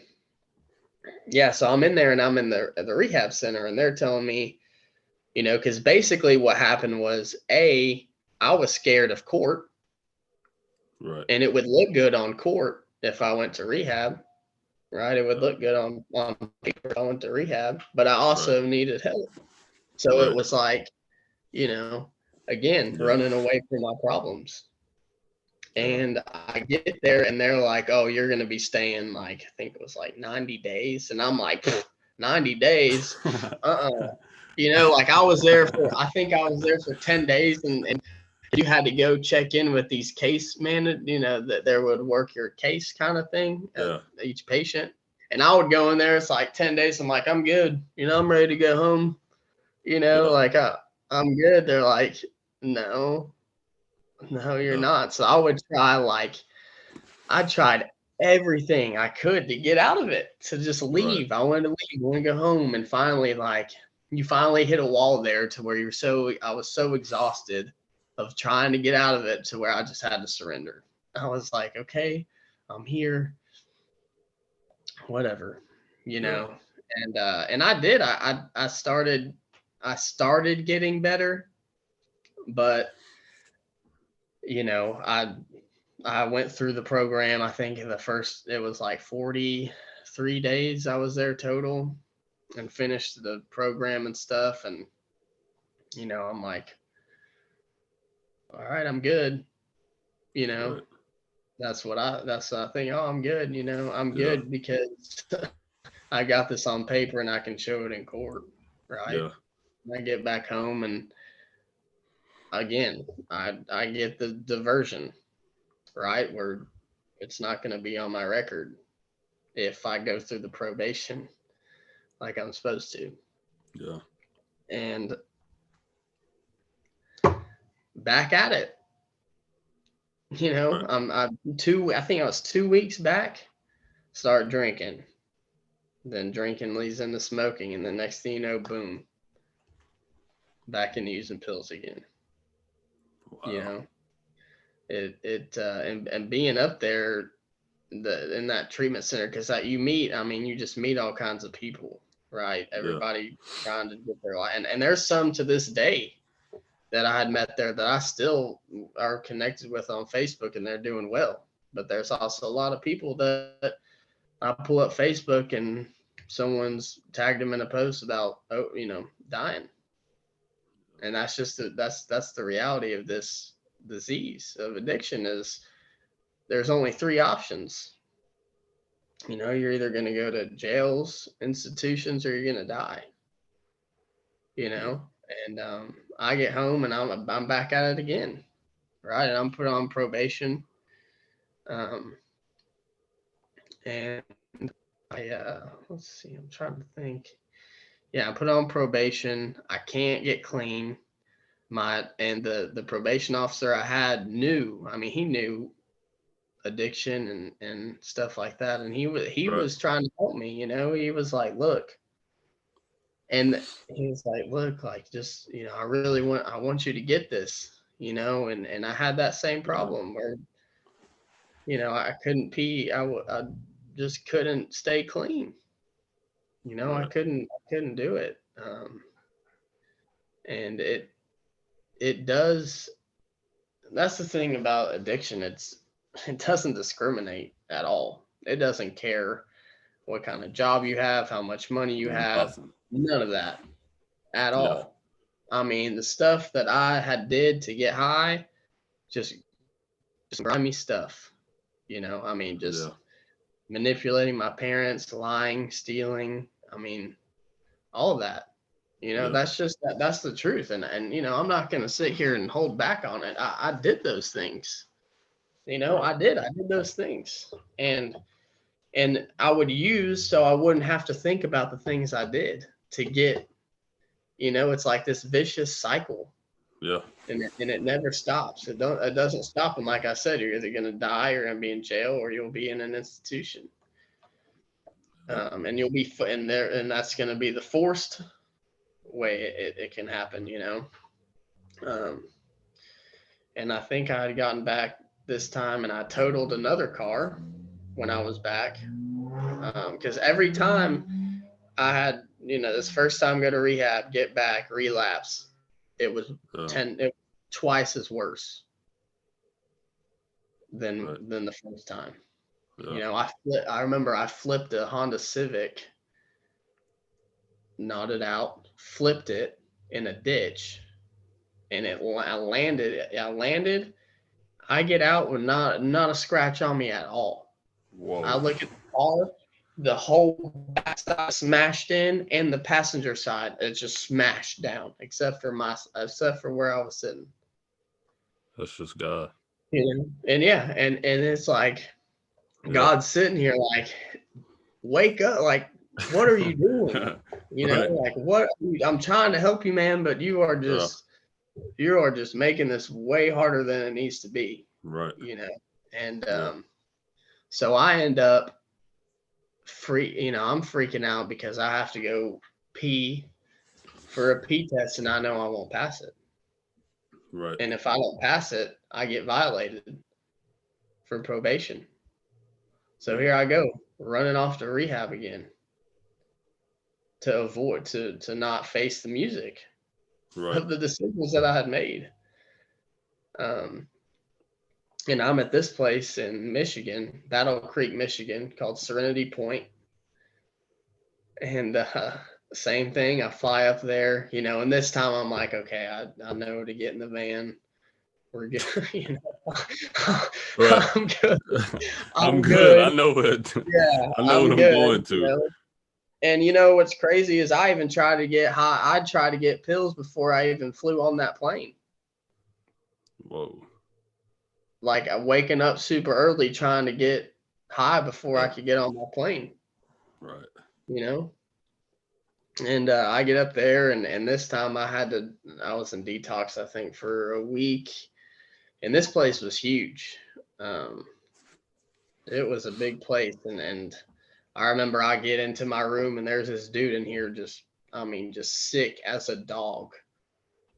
yeah. So I'm in there, and I'm in the rehab center, and they're telling me, because basically what happened was, I was scared of court, Right. and it would look good on court if I went to rehab, right? It would Yeah. look good on paper if I went to rehab, but I Right. also needed help. So it Right. was like, you know, again, Yeah. running away from my problems. Yeah. And I get there and they're like, oh, you're going to be staying like, I think it was like 90 days. And I'm like, 90 days? Uh-uh. Like I think I was there for 10 days, and you had to go check in with these case that there would work your case kind of thing, Yeah. each patient. And I would go in there, it's like 10 days. I'm like, I'm good. I'm ready to go home. Yeah. Like, I'm good. They're like, no, no, you're Yeah. not. So I tried everything I could to get out of it, to just Right. leave. I wanted to leave, I wanted to go home. And finally, like, you finally hit a wall there to where I was so exhausted of trying to get out of it to where I just had to surrender. I was like, okay, I'm here, whatever, you Yeah. know. And I did. I started getting better, but you know, I went through the program. I think in the first, it was like 43 days I was there total, and finished the program and stuff. And, I'm like, all right, I'm good. You know, Right. that's what I think. Oh, I'm good. I'm Yeah. good because I got this on paper and I can show it in court. Right. Yeah. I get back home, and again, I get the diversion, right? Where it's not going to be on my record if I go through the probation like I'm supposed to. Yeah. And back at it. Right. I think I was 2 weeks back, start drinking. Then drinking leads into smoking, and the next thing you know, boom, back into using pills again. You Wow. know, and being up there, in that treatment center, because you just meet all kinds of people, right? Yeah. Everybody trying to get their life, and there's some to this day that I had met there that I still are connected with on Facebook, and they're doing well. But there's also a lot of people that I pull up Facebook and someone's tagged them in a post about, dying. And that's the reality of this disease of addiction. Is there's only three options. You're either going to go to jails, institutions, or you're going to die. You Yeah. know, and I get home and I'm back at it again, right? And I'm put on probation. Um, and let's see, I'm trying to think. Yeah, I put on probation. I can't get clean. The probation officer I had knew. I mean, he knew addiction and stuff like that, and he Right. was trying to help me. He was like, look, and he was like, look, like, just, I want you to get this. And I had that same Yeah. problem where I couldn't pee. I just couldn't stay clean. I Right. couldn't do it. And it does. That's the thing about addiction. It doesn't discriminate at all. It doesn't care what kind of job you have, how much money you have, Nothing. none of that at Yeah. all. I mean, the stuff that I had did to get high, just grimy stuff. I mean, Yeah. just manipulating my parents, lying, stealing. I mean, all of that. Yeah. That's the truth. And I'm not going to sit here and hold back on it. I did those things. Right. I did those things. And I would use, so I wouldn't have to think about the things I did to get, it's like this vicious cycle. Yeah. And it never stops. It doesn't stop. And like I said, you're either going to die, or going to be in jail, or you'll be in an institution. And you'll be in there, and that's going to be the forced way it can happen, you know. Um, and I think I had gotten back this time, and I totaled another car when I was back, because every time I had, you know, this first time go to rehab, get back, relapse, it was Yeah. twice as worse Right. than the first time. You Yeah. know, I remember I flipped a Honda Civic, nodded out, flipped it in a ditch, and I landed. I landed. I get out with not a scratch on me at all. I Whoa. look at the car, the whole backside smashed in, and the passenger side it's just smashed down, except for where I was sitting. That's just God. You know, and yeah, and it's like Yeah. God's sitting here like, wake up, like, what are you doing? You know, Right. like what I'm trying to help you, man, but Yeah. you are just making this way harder than it needs to be, Right. you know. And Yeah. so I end up I'm freaking out because I have to go pee for a pee test and I know I won't pass it. Right. And if I don't pass it, I get violated for probation. So Yeah. here I go, running off to rehab again to not face the music Right. of the decisions that I had made. Um, and I'm at this place in Michigan, Battle Creek, Michigan, called Serenity Point. And same thing, I fly up there, you know, and this time I'm like, okay, I know to get in the van. We're good, you know. Right. I'm good. I'm I'm good. good. I know it. Yeah, I know what I'm I'm good, going you to. know. And you know what's crazy is I even tried to get high. I'd try to get pills before I even flew on that plane. Whoa. Like I'm waking up super early trying to get high before I Yeah. could get on my plane, Right. you know? And I get up there, and this time I was in detox, I think, for a week. And this place was huge. Um, it was a big place. And I remember I get into my room, and there's this dude in here I mean, just sick as a dog.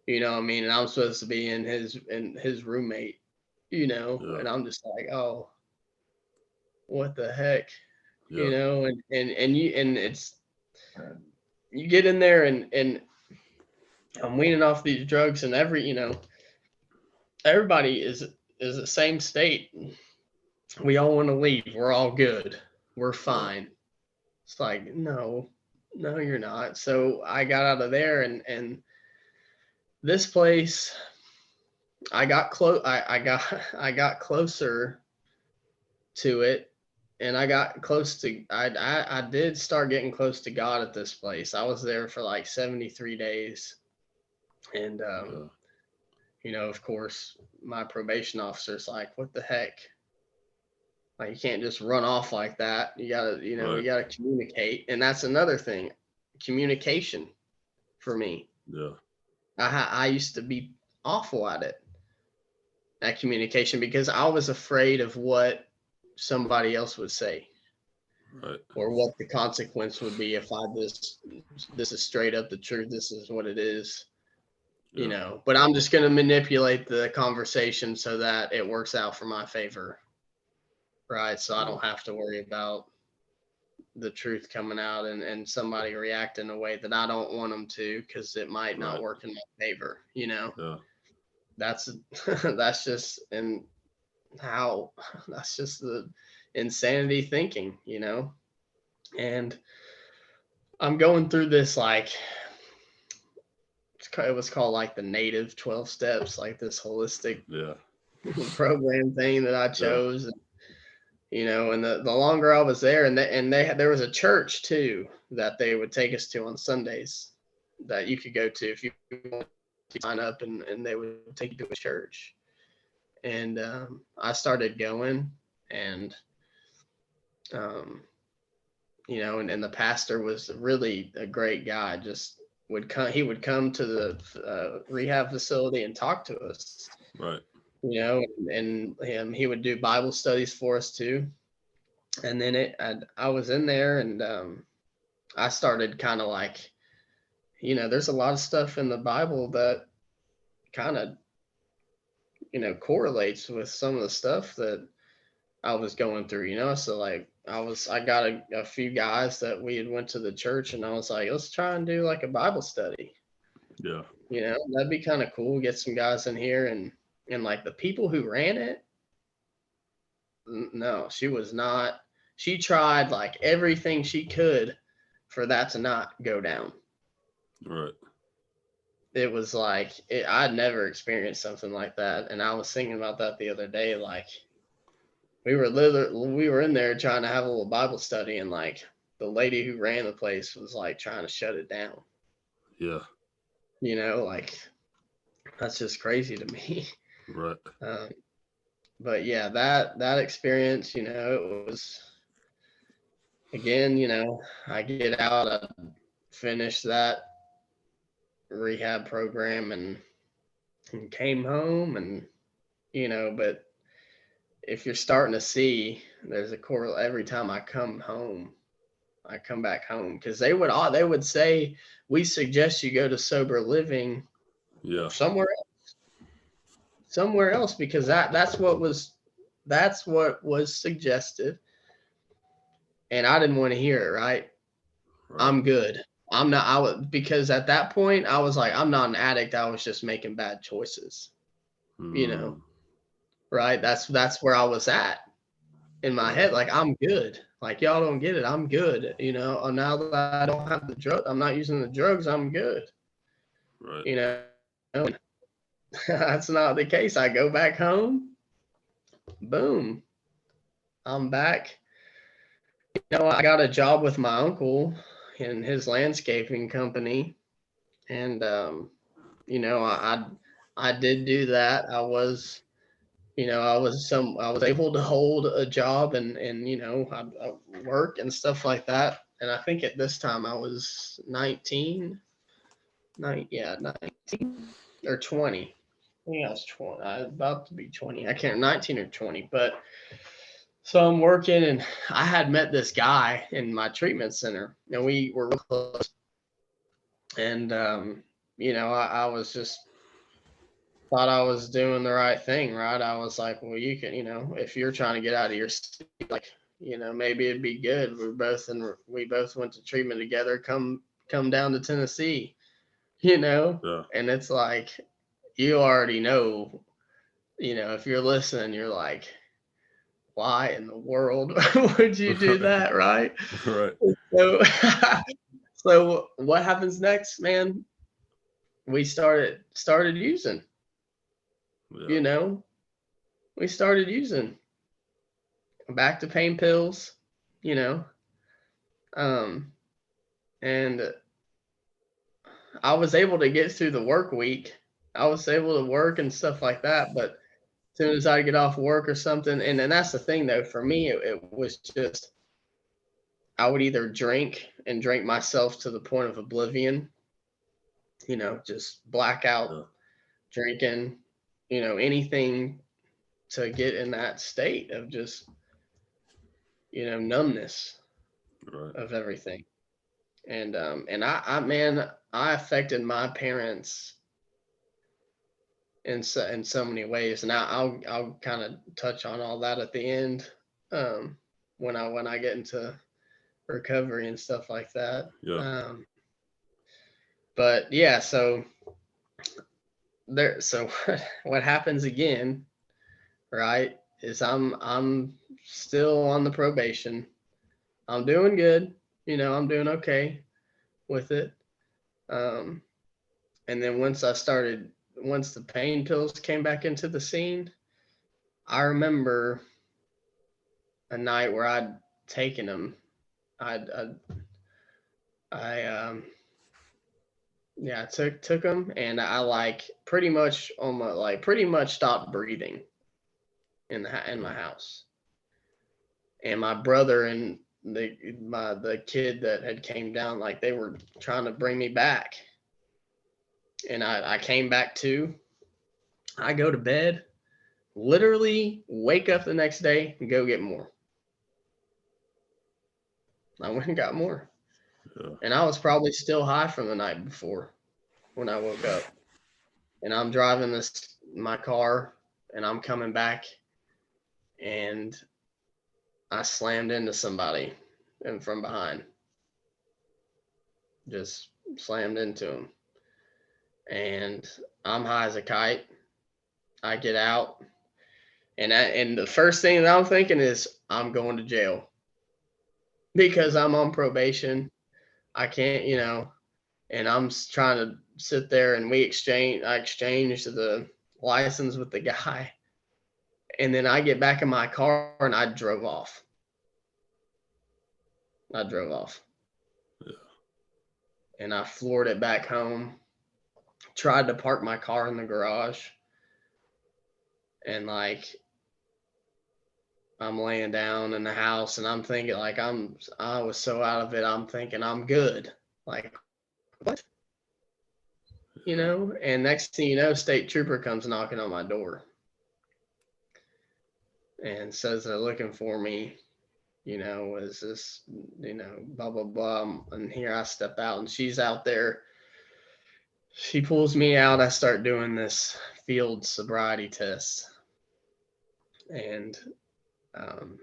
You know what I mean? And I'm supposed to be in his roommate, you know, Yeah. and I'm just like, oh, what the heck? You Yeah. know, and it's you get in there, and I'm weaning off these drugs, and everybody is the same state. We all want to leave. We're all good. We're Yeah. fine. It's like, no, no, you're not. So I got out of there, and this place, I got close. I got I got closer to it, and I got close to. I did start getting close to God at this place. I was there for like 73 days, and Yeah. you know, of course, my probation officer's like, "What the heck? Like, you can't just run off like that. You gotta, you know, Right. you gotta communicate." And that's another thing, communication for me. Yeah. I used to be awful at communication because I was afraid of what somebody else would say Right. or what the consequence would be if I this is straight up the truth. This is what it is, you Yeah. know. But I'm just gonna manipulate the conversation so that it works out for my favor, right? So I Yeah. don't have to worry about the truth coming out and somebody react in a way that I don't want them to because it might not Right. work in my favor, you know. Yeah. That's that's just and how that's just the insanity thinking, you know. And I'm going through this like it was called like the native 12 steps, like this holistic Yeah. program thing that I Yeah. chose. And, you know, and the longer I was there, there was a church too that they would take us to on Sundays that you could go to if you wanted to sign up, and they would take you to a church. And I started going, and um, you know, and the pastor was really a great guy. Just he would come to the rehab facility and talk to us, Right. you know, and he would do Bible studies for us too. And then I was in there, and I started kind of like, there's a lot of stuff in the Bible that kind of, correlates with some of the stuff that I was going through, So like I got a few guys that we had went to the church, and I was like, let's try and do like a Bible study. Yeah. That'd be kind of cool. Get some guys in here, and like the people who ran it, no, she was not. She tried like everything she could for that to not go down. Right. It was like I'd never experienced something like that, and I was thinking about that the other day. Like we were in there trying to have a little Bible study, and like the lady who ran the place was like trying to shut it down. Yeah. Like that's just crazy to me. Right. Um, but yeah, that experience, it was again, I get out, I finish that rehab program, and came home, and but if you're starting to see, there's a correlation every time I come home. I come back home because they would say we suggest you go to sober living Yeah. somewhere else because that's what was suggested, and I didn't want to hear it. Right, Right. I'm good. I'm not. I was because at that point I was like, I'm not an addict. I was just making bad choices. You know, Mm. right? That's where I was at in my Right. head. Like I'm good. Like y'all don't get it. I'm good. Now that I don't have the drug, I'm not using the drugs. I'm good. Right. You know, that's not the case. I go back home. Boom. I'm back. I got a job with my uncle in his landscaping company, and I did do that. I was able to hold a job, and I work and stuff like that. And I think at this time I was 19, yeah, 19 or 20. I think I was 20. I was about to be 20. I can't 19 or 20, but so I'm working, and I had met this guy in my treatment center, and we were real close. And I was just thought I was doing the right thing, right? I was like, well, you can, if you're trying to get out of your city, like, maybe it'd be good. We both went to treatment together. Come down to Tennessee, you know, Yeah. and it's like you already know, if you're listening, you're like, why in the world would you do that, right? Right. So, so what happens next, man? We started using, Yeah. you know, we started using back to pain pills, you know, um, and I was able to get through the work week. I was able to work and stuff like that, but as soon as I get off work or something, and that's the thing though, for me, it was just I would either drink myself to the point of oblivion, just blackout Yeah. drinking, anything to get in that state of just, numbness Right. of everything. And I man, I affected my parents in so many ways, and I'll kind of touch on all that at the end, um, when I get into recovery and stuff like that. Yeah. But yeah, so what happens again, right? Is I'm still on the probation. I'm doing good. I'm doing okay with it. Um, and then once the pain pills came back into the scene, I remember a night where I'd taken them. I yeah, I took them, and I like pretty much stopped breathing in Yeah. my house. And my brother and the kid that had came down, like they were trying to bring me back, and I came back too. I go to bed, literally wake up the next day and go get more. I went and got more. Yeah. And I was probably still high from the night before when I woke up. And I'm driving my car and I'm coming back and I slammed into somebody and from behind. Just slammed into him. And I'm high as a kite. I get out and the first thing that I'm thinking is I'm going to jail because I'm on probation. I can't, and I'm trying to sit there and I exchanged the license with the guy. And then I get back in my car and I drove off. I drove off Yeah. and I floored it back home. Tried to park my car in the garage and like I'm laying down in the house and I'm thinking like I was so out of it. I'm thinking I'm good. Like what? Yeah. And next thing you know, state trooper comes knocking on my door and says they're looking for me. Is this, blah blah blah. And here I step out and she's out there. She pulls me out. I start doing this field sobriety test, and um,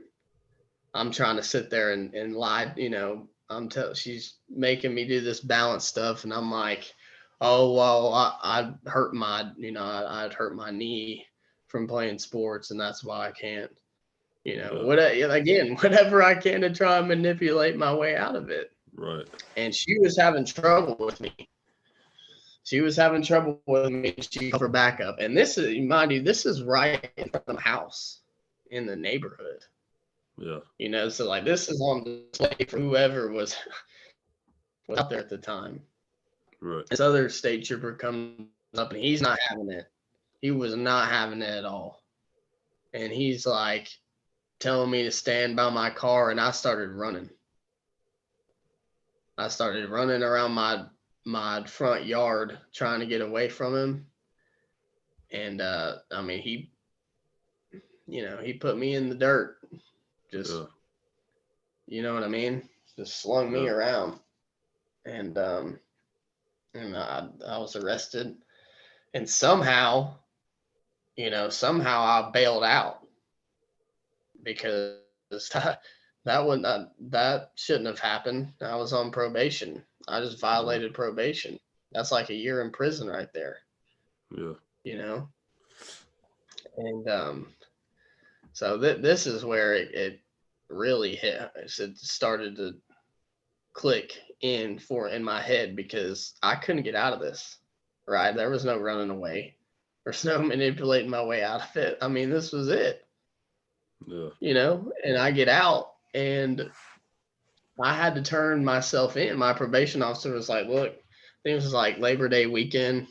I'm trying to sit there and lie. She's making me do this balance stuff, and I'm like, oh well, I hurt I'd hurt my knee from playing sports, and that's why I can't. Yeah. What again? Whatever I can to try and manipulate my way out of it. Right. And she was having trouble with me. She was having trouble with me. She called for backup, and this is, mind you, this is right in front of the house in the neighborhood. Yeah. So like this is on display for whoever was out there at the time. Right. This other state trooper comes up and he's not having it. He was not having it at all. And he's like telling me to stand by my car, and I started running. I started running around my front yard trying to get away from him. And I mean he put me in the dirt. Just Yeah. you know what I mean? Just slung me Yeah. around. And I was arrested. And somehow I bailed out because that shouldn't have happened. I was on probation. I just Yeah. violated probation. That's like a year in prison right there, Yeah. you know? And so this is where it really hit. It started to click in my head because I couldn't get out of this. Right? There was no running away. There's no manipulating my way out of it. I mean, this was it. Yeah. And I get out and I had to turn myself in. My probation officer was like, look, I think it was like Labor Day weekend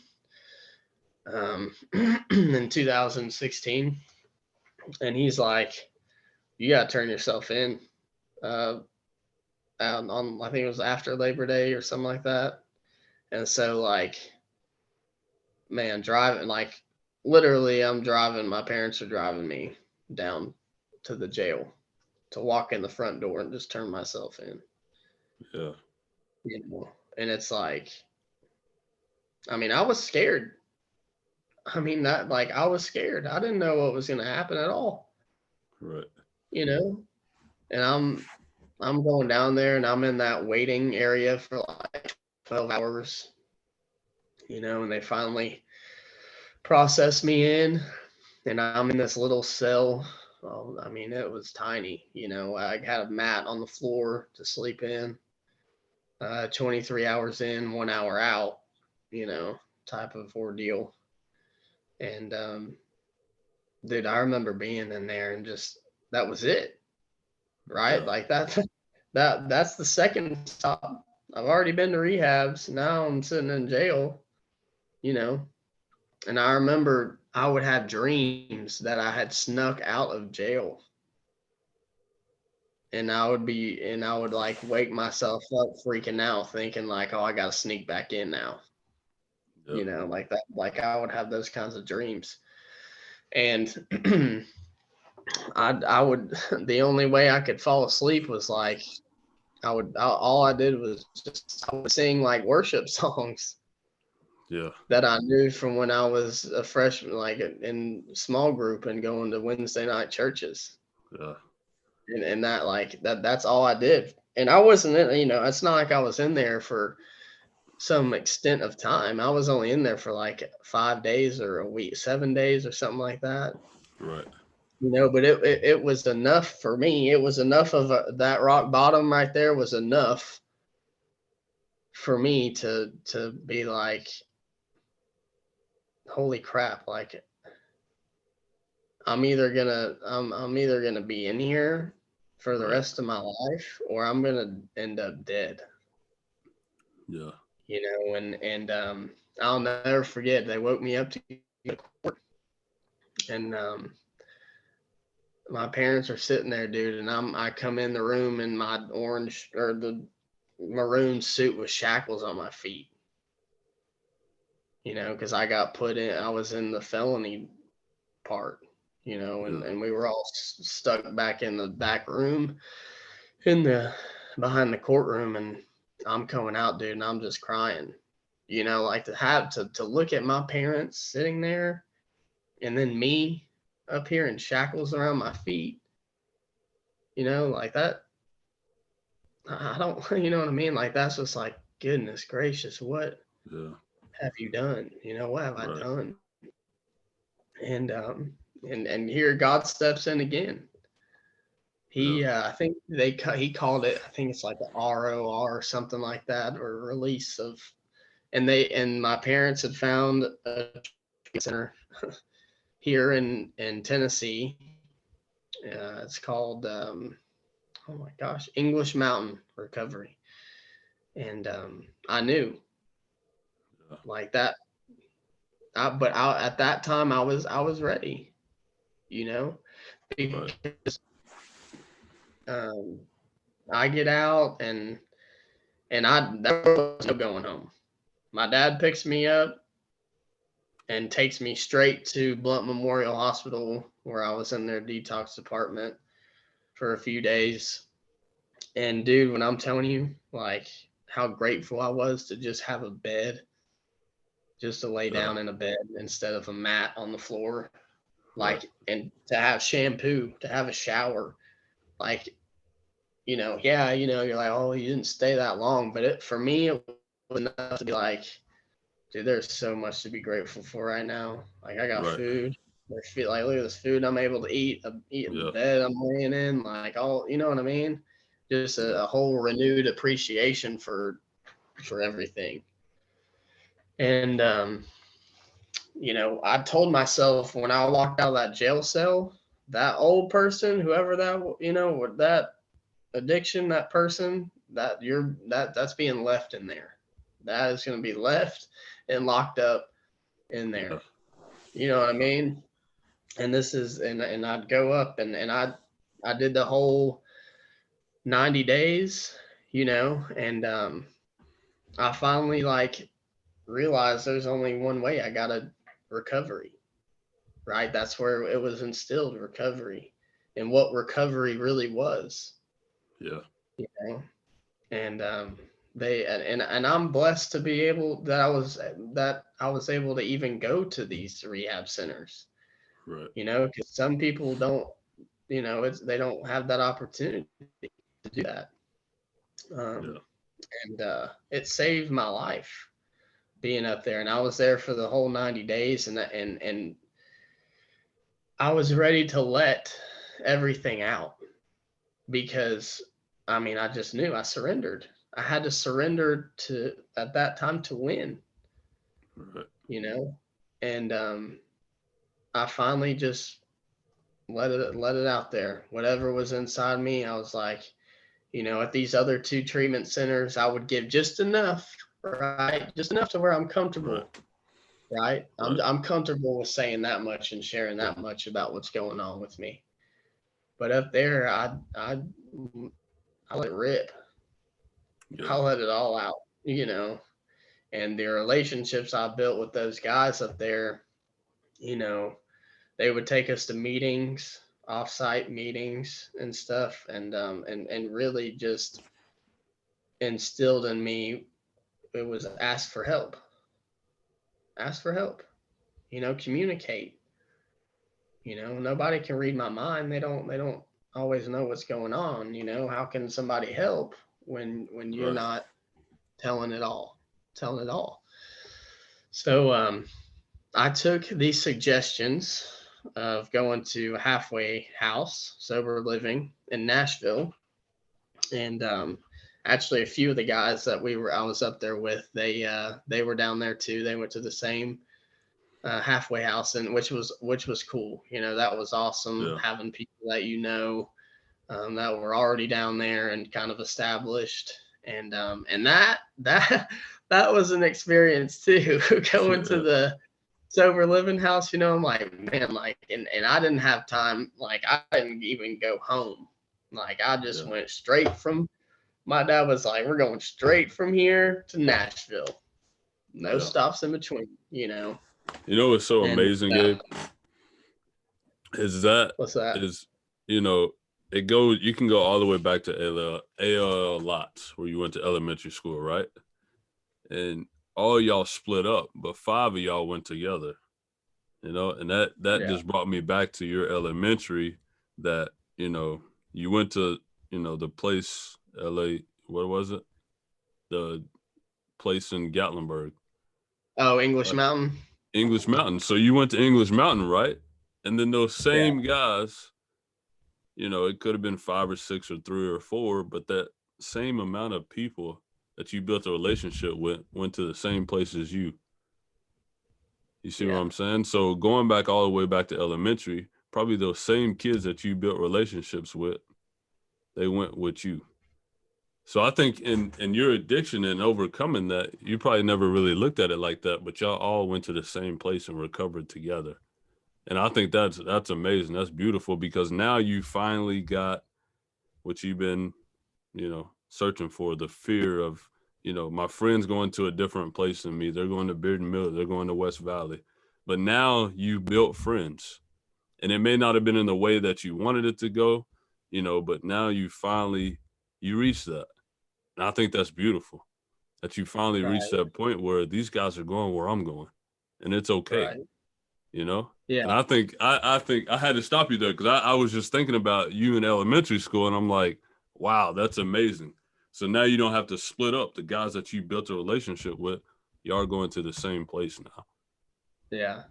in 2016. And he's like, you got to turn yourself in on, I think it was after Labor Day or something like that. And so, like, man, driving, like, literally, I'm driving, my parents are driving me down to the jail to walk in the front door and just turn myself in. Yeah. And it's like, I mean, I was scared. I mean, that like I was scared. I didn't know what was going to happen at all, Right. you know. And I'm going down there, and I'm in that waiting area for like 12 hours, and they finally process me in, and I'm in this little cell. Well, I mean, it was tiny. I had a mat on the floor to sleep in. 23 hours in, 1 hour out. Type of ordeal. And dude, I remember being in there and just that was it, right? Yeah. Like that's the second stop. I've already been to rehabs. Now I'm sitting in jail, you know. And I remember I would have dreams that I had snuck out of jail. And I would like wake myself up freaking out thinking like, oh, I gotta sneak back in now. Yep. Like that, like I would have those kinds of dreams. And I would the only way I could fall asleep was like all I did was just I would sing like worship songs Yeah. that I knew from when I was a freshman, like in small group and going to Wednesday night churches. Yeah. And that like that's all I did. And I wasn't in, it's not like I was in there for some extent of time. I was only in there for like 5 days or a week, 7 days or something like that. Right. But it was enough for me. It was enough of that rock bottom right there was enough for me to be like, holy crap, like I'm either gonna be in here for the Right. rest of my life or I'm gonna end up dead. Yeah. And I'll never forget they woke me up to and my parents are sitting there, dude, and I come in the room in my orange or the maroon suit with shackles on my feet. Because I got put in, I was in the felony part, Yeah. and we were all stuck back in the back room in the behind the courtroom, and I'm coming out, dude, and I'm just crying. Like to have to look at my parents sitting there and then me up here in shackles around my feet, like that. I don't, you know what I mean? Like that's just like, goodness gracious, what Yeah. have you done? What have I Right. done? And and here God steps in again. Yeah. I think he called it. I think it's like the ROR or something like that, or release of. And my parents had found a center here in Tennessee. It's called oh my gosh, English Mountain Recovery, and I knew Yeah. like that. At that time I was ready, you know, Right. because um, I get out and there was no going home. My dad picks me up and takes me straight to Blunt Memorial Hospital, where I was in their detox department for a few days. And dude, when I'm telling you, like how grateful I was to just have a bed, just to lay Yeah. down in a bed instead of a mat on the floor, Right. like, and to have shampoo, to have a shower, like, yeah, you're like, oh, you didn't stay that long, but for me, it was enough to be like, dude, there's so much to be grateful for right now. Like, I got Right. food. I feel like, look at this food I'm able to eat. I'm eating the Yeah. bed I'm laying in. Like, all, you know what I mean? Just Yeah. a whole renewed appreciation for everything. And I told myself when I walked out of that jail cell, that old person, whoever that, with that addiction, that person, that's being left in there. That is going to be left and locked up in Yeah. there. You know what I mean? And this is and I'd go up and I did the whole 90 days, and I finally like realized there's only one way. I got to recovery, right? That's where it was instilled, recovery, and what recovery really was, Yeah. you know. And they and I'm blessed to be able that I was able to even go to these rehab centers, Right. because some people don't, they don't have that opportunity to do that. Yeah. Um, and it saved my life being up there, and I was there for the whole 90 days, and I was ready to let everything out because I mean I just knew I surrendered. I had to surrender to at that time to win, Right. you know, and I finally just let it out there. Whatever was inside me, I was like, at these other two treatment centers, I would give just enough, right? Just enough to where I'm Right. comfortable, right? I'm Right. I'm comfortable with saying that much and sharing that much about what's going on with me. But up there, I let it rip. I Yeah. let it all out, you know. And the relationships I built with those guys up there, you know, they would take us to meetings, off-site meetings and stuff, and really just instilled in me, it was ask for help. Ask for help. Communicate. Nobody can read my mind. They don't always know what's going on. How can somebody help when you're Right. not telling it all? Telling it all. So I took these suggestions of going to a halfway house, sober living in Nashville, and actually a few of the guys that I was up there with, they were down there too. They went to the same halfway house, and which was cool. That was awesome Yeah. having people that that were already down there and kind of established, and that that was an experience too. Going to Yeah. the sober living house, I'm like, man, like, and I didn't have time. Like, I didn't even go home. Like, I just Yeah. went straight from. My dad was like, we're going straight from here to Nashville. No Yeah. stops in between. You know what's so And amazing, Gabe? Is that what's that? is you know it goes. You can go all the way back to ALL lots where you went to elementary school, right? And all y'all split up, but five of y'all went together. And that Yeah. just brought me back to your elementary. That you know you went to the place LA. What was it? The place in Gatlinburg, Oh, English right? Mountain. English Mountain. So you went to English Mountain, right? And then those Yeah. same guys, it could have been five or six or three or four, but that same amount of people that you built a relationship with went to the same place as you. You see what Yeah. I'm saying? So going back all the way back to elementary, probably those same kids that you built relationships with, they went with you. So I think in your addiction and overcoming that, you probably never really looked at it like that, but y'all all went to the same place and recovered together. And I think that's amazing. That's beautiful because now you finally got what you've been, searching for, the fear of, my friends going to a different place than me. They're going to Bearden Mill, they're going to West Valley. But now you built friends. And it may not have been in the way that you wanted it to go, but now you reached that. And I think that's beautiful. That you finally reached Right. that point where these guys are going where I'm going. And it's okay, Right. you know? Yeah. And I think I had to stop you there because I was just thinking about you in elementary school and I'm like, wow, that's amazing. So now you don't have to split up. The guys that you built a relationship with, you are going to the same place now. Yeah.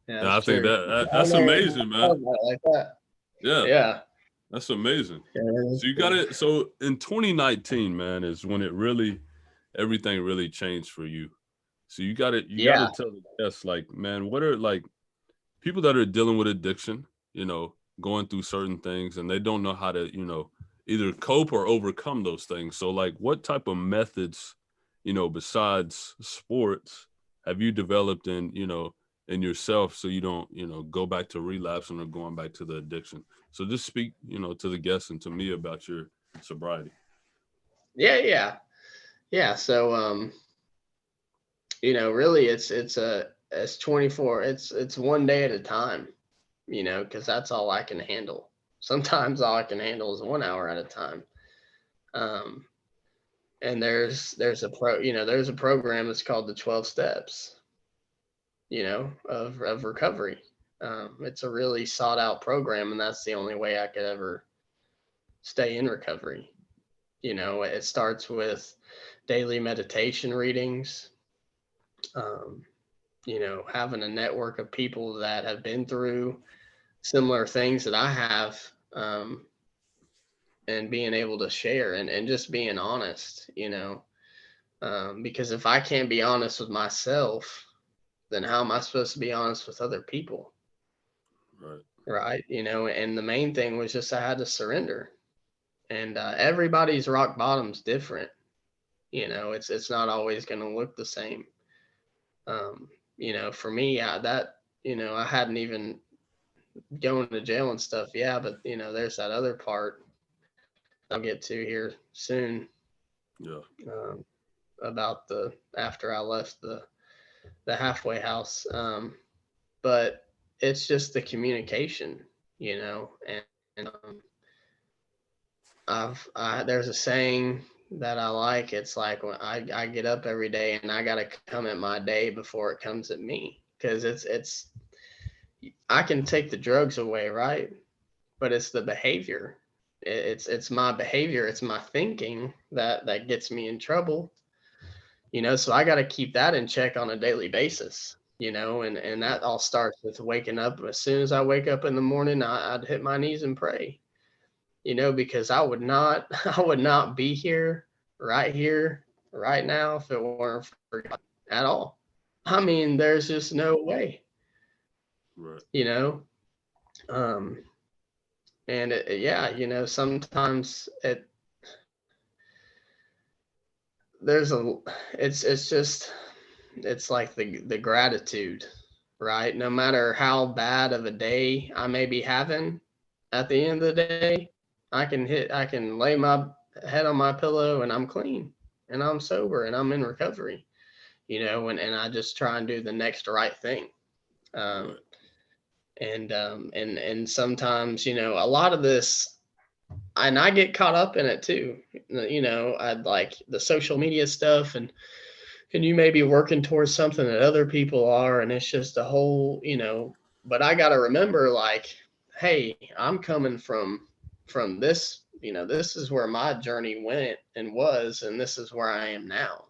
Yeah. And That's I think true. I that's never even amazing, man. thought about it like that. Yeah, Yeah. that's amazing. Yeah. So That's you got cool. it. So in 2019, man, is when everything really changed for you. So you got Yeah. to tell the guests, like, man, what are like people that are dealing with addiction, going through certain things and they don't know how to, either cope or overcome those things. So like what type of methods, besides sports have you developed in yourself so you don't, go back to relapsing or going back to the addiction. So just speak, to the guests and to me about your sobriety. Yeah. Yeah. Yeah. So really it's 24. It's one day at a time. Because that's all I can handle. Sometimes all I can handle is 1 hour at a time. Um, and there's a program that's called the 12 Steps, of recovery. It's a really sought out program, and that's the only way I could ever stay in recovery. It starts with daily meditation readings. Um, having a network of people that have been through similar things that I have. And being able to share and just being honest. Because if I can't be honest with myself, then how am I supposed to be honest with other people? Right. Right. And the main thing was just I had to surrender. And everybody's rock bottom's different. It's not always going to look the same. For me, I hadn't even going to jail and stuff. Yeah. But, there's that other part I'll get to here soon, Yeah. um, about the after I left the halfway house. But it's just the communication, and there's a saying that I like, it's like when I get up every day and I gotta come at my day before it comes at me. Cause it's I can take the drugs away, right? But it's the behavior. It's my behavior, it's my thinking that gets me in trouble. So I gotta keep that in check on a daily basis. And Right. that all starts with waking up. As soon as I wake up in the morning, I'd hit my knees and pray. Because I would not I would not be here right now if it weren't for God at all. I mean, there's just no way, Right. you know. Um, and yeah, sometimes there's a it's just it's like the gratitude, right? No matter how bad of a day I may be having, at the end of the day, I can lay my head on my pillow and I'm clean and I'm sober and I'm in recovery, and I just try and do the next right thing. Um, Right. and sometimes, a lot of this, and I get caught up in it too. I'd like the social media stuff, and you may be working towards something that other people are, and it's just a whole, but I got to remember, like, hey, I'm coming from this, this is where my journey went and was, and this is where I am now.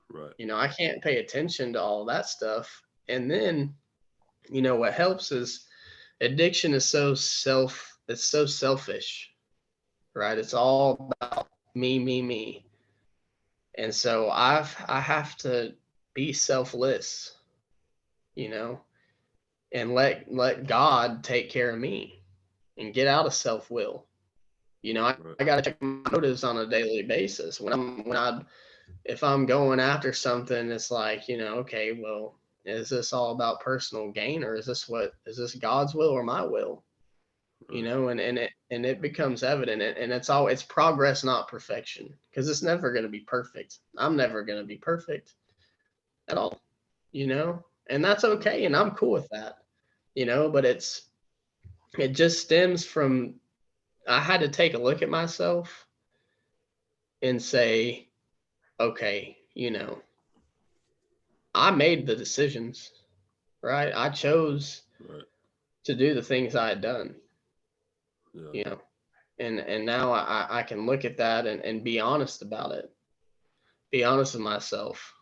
Right. I can't pay attention to all that stuff. And then, what helps is addiction is it's so selfish, right? It's all about me, me, me. And so I have to be selfless, you know, and let God take care of me and get out of self will. I Right. got to check my motives on a daily basis. If I'm going after something, it's like, okay, well, is this all about personal gain, or is this God's will or my will? Right. And it becomes evident, and it's progress, not perfection, because it's never going to be perfect. I'm never going to be perfect at all, and that's Right. okay, and I'm cool with that, but it just stems from, I had to take a look at myself and say, okay, I made the decisions, right? I chose Right. to do the things I had done, Yeah. you know, and now I can look at that and be honest about it, be honest with myself,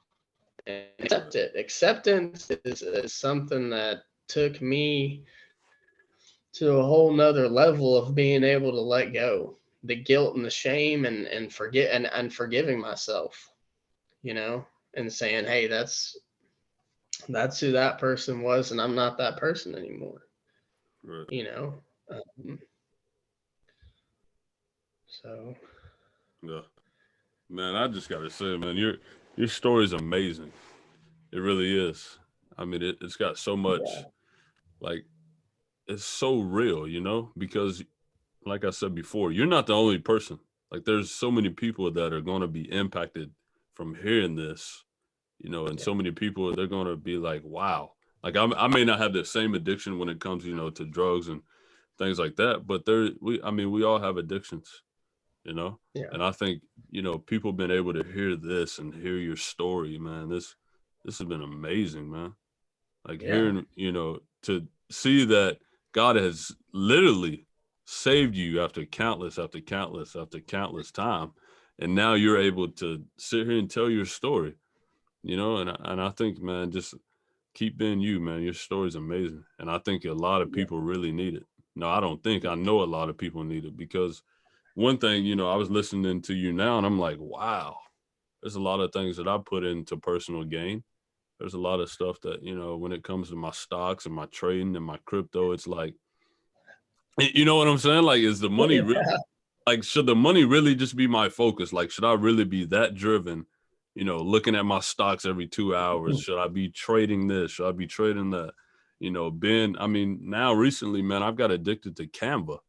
and accept Right. it. Acceptance is something that took me to a whole nother level of being able to let go the guilt and the shame, and forget, and forgiving myself, you know, and saying, hey, that's who that person was, and I'm not that person anymore, Right. you know. Um, so Yeah. Man, I just gotta say, man, your story is amazing. It really is. I mean, it's got so much, yeah, like, it's so real, because like I said before, you're not the only person. Like, there's so many people that are going to be impacted from hearing this, and yeah, so many people, they're going to be like, wow. Like, I may not have the same addiction when it comes, to drugs and things like that, but I mean, we all have addictions, you know? yeah, And I think, people been able to hear this and hear your story, man. This has been amazing, man. Like, yeah, hearing, to see that God has literally saved you after countless time. And now you're able to sit here and tell your story, and I think, man, just keep being you, man. Your story's amazing. And I think a lot of yeah, people really need it. No, I don't think, I know a lot of people need it, because one thing, I was listening to you now and I'm like, wow, there's a lot of things that I put into personal gain. There's a lot of stuff that, when it comes to my stocks and my trading and my crypto, it's like, you know what I'm saying? Like, is the money really, yeah, like, should the money really just be my focus? Like, should I really be that driven, looking at my stocks every 2 hours? Should I be trading this? Should I be trading that? I mean, now recently, man, I've got addicted to Canva,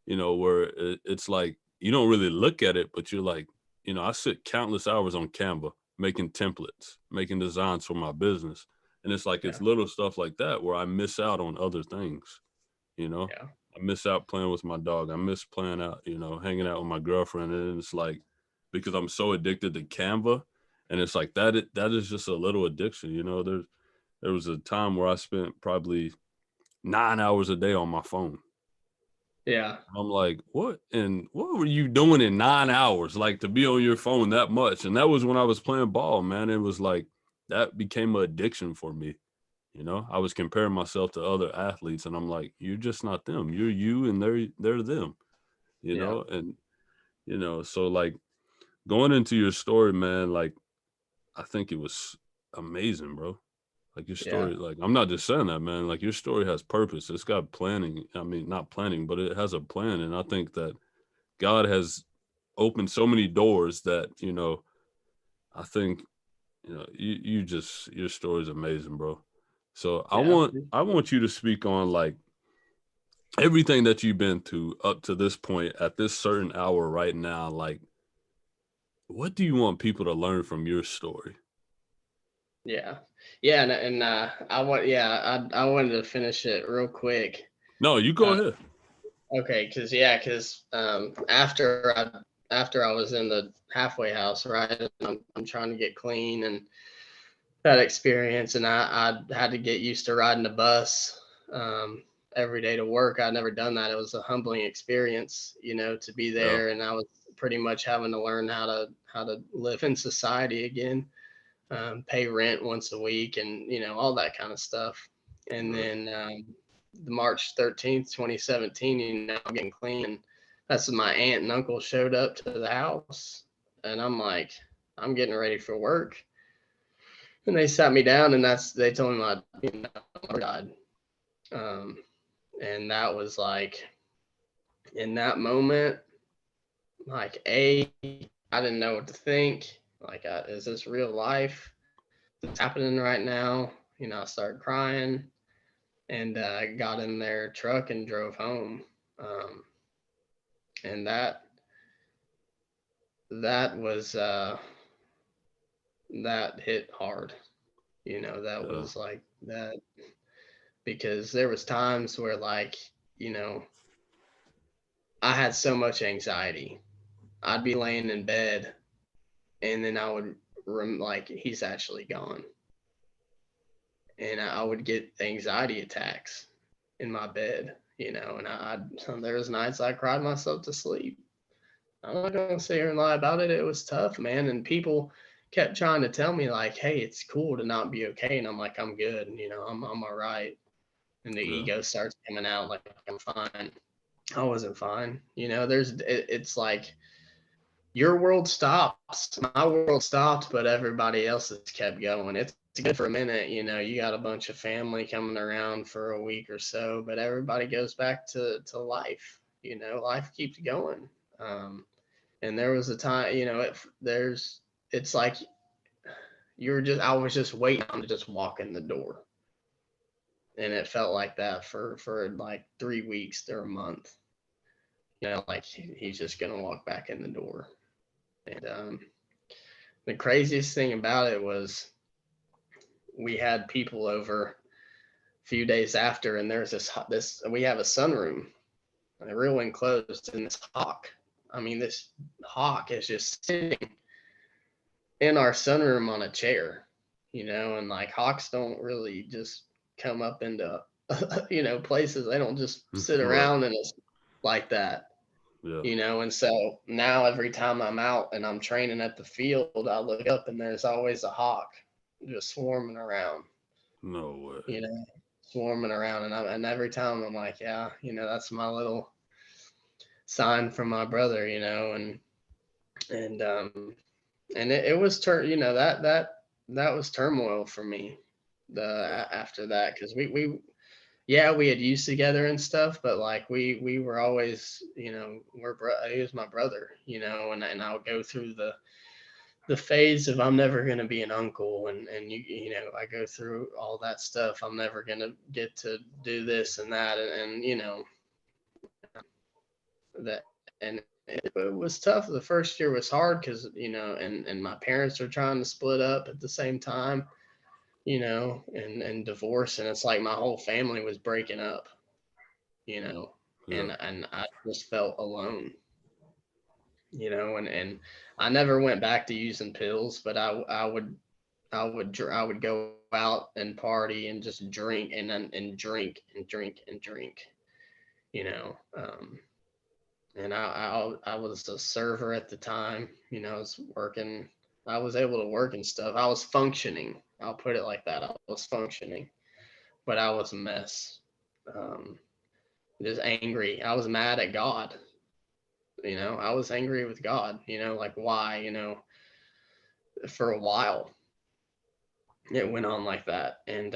where it's like you don't really look at it, but you're like, I sit countless hours on Canva making templates, making designs for my business. And it's like, it's yeah, little stuff like that where I miss out on other things, you know? yeah, I miss out playing with my dog. I miss playing out, hanging out with my girlfriend. And it's like, because I'm so addicted to Canva, and it's like that is just a little addiction. There was a time where I spent probably 9 hours a day on my phone. Yeah. I'm like, what? And what were you doing in 9 hours? Like to be on your phone that much? And that was when I was playing ball, man. It was like that became an addiction for me. I was comparing myself to other athletes, and I'm like, you're just not them. You're you, and they're them. Yeah. And so like going into your story, man, like I think it was amazing, bro. Like your Yeah. story, like I'm not just saying that, man. Like your story has purpose. It's got planning. I mean, not planning, but it has a plan. And I think that God has opened so many doors that, I think, you just your story is amazing, bro. So I Yeah. want I want you to speak on like everything that you've been through up to this point at this certain hour right now. Like, what do you want people to learn from your story? Yeah. Yeah. And I wanted to finish it real quick. No, you go Uh, ahead. okay. Cause after I was in the halfway house, right, I'm trying to get clean and that experience. And I had to get used to riding the bus, every day to work. I'd never done that. It was a humbling experience, to be Yeah, there. And I was pretty much having to learn how to live in society again, pay rent once a week, and all that kind of stuff. And right. then the March 13th, 2017, I'm getting clean, and that's when my aunt and uncle showed up to the house, and I'm like, I'm getting ready for work, and they sat me down, and they told me my brother died, um, and that was like in that moment, like I didn't know what to think. Like, is this real life? It's happening right now. I started crying, and got in their truck and drove home. Um, and that was that hit hard. That Yeah, was like that, because there was times where, like, you know, I had so much anxiety. I'd be laying in bed, and then I would like, he's actually gone, and I would get anxiety attacks in my bed. And there was nights I cried myself to sleep. I'm not gonna sit here and lie about it. It was tough, man. And people kept trying to tell me like, "Hey, it's cool to not be okay," and I'm like, "I'm good. I'm all right." And the yeah, ego starts coming out like I'm fine. I wasn't fine. It's like your world stops, my world stopped, but everybody else's kept going. It's good for a minute. You got a bunch of family coming around for a week or so, but everybody goes back to life. Life keeps going. And there was a time, it's like I was just waiting to just walk in the door, and it felt like that for like 3 weeks or a month. Like he's just gonna walk back in the door. And the craziest thing about it was we had people over a few days after, and there's this we have a sunroom, and the real enclosed, and this hawk. I mean, this hawk is just sitting in our sunroom on a chair, and like hawks don't really just come up into places. They don't just sit right. around and it's like that, Yeah, and so now every time I'm out and I'm training at the field, I look up and there's always a hawk just swarming around, no way. you know, swarming around, and every time I'm like, yeah, that's my little sign from my brother, and it was that was turmoil for me Yeah, after that, because we yeah, we had used together and stuff, but like we were always, he was my brother, and I'll go through the phase of I'm never going to be an uncle, and I go through all that stuff. I'm never going to get to do this and that, and that, and it was tough. The first year was hard because, and my parents are trying to split up at the same time, and divorce, and it's like my whole family was breaking up, you know, yeah, and I just felt alone, and I never went back to using pills, but I would go out and party and just drink and drink and drink and drink, you know. And I was a server at the time, I was working, I was able to work and stuff. I was functioning. I'll put it like that. I was functioning, but I was a mess. Um, just angry. I was mad at God. I was angry with God. Like why? For a while it went on like that, and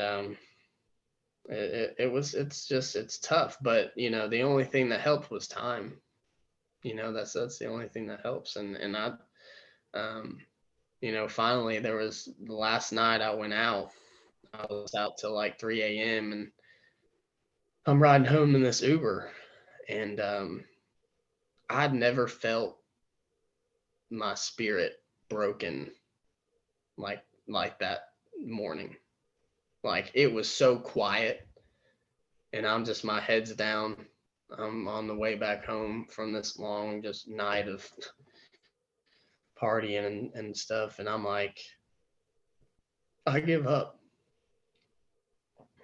it's tough, but the only thing that helped was time. That's the only thing that helps, and I um finally there was the last night I went out. I was out till like 3 a.m. and I'm riding home in this Uber, and I'd never felt my spirit broken like that morning. Like it was so quiet, and I'm just my head's down. I'm on the way back home from this long just night of partying and stuff, and I'm like, I give up.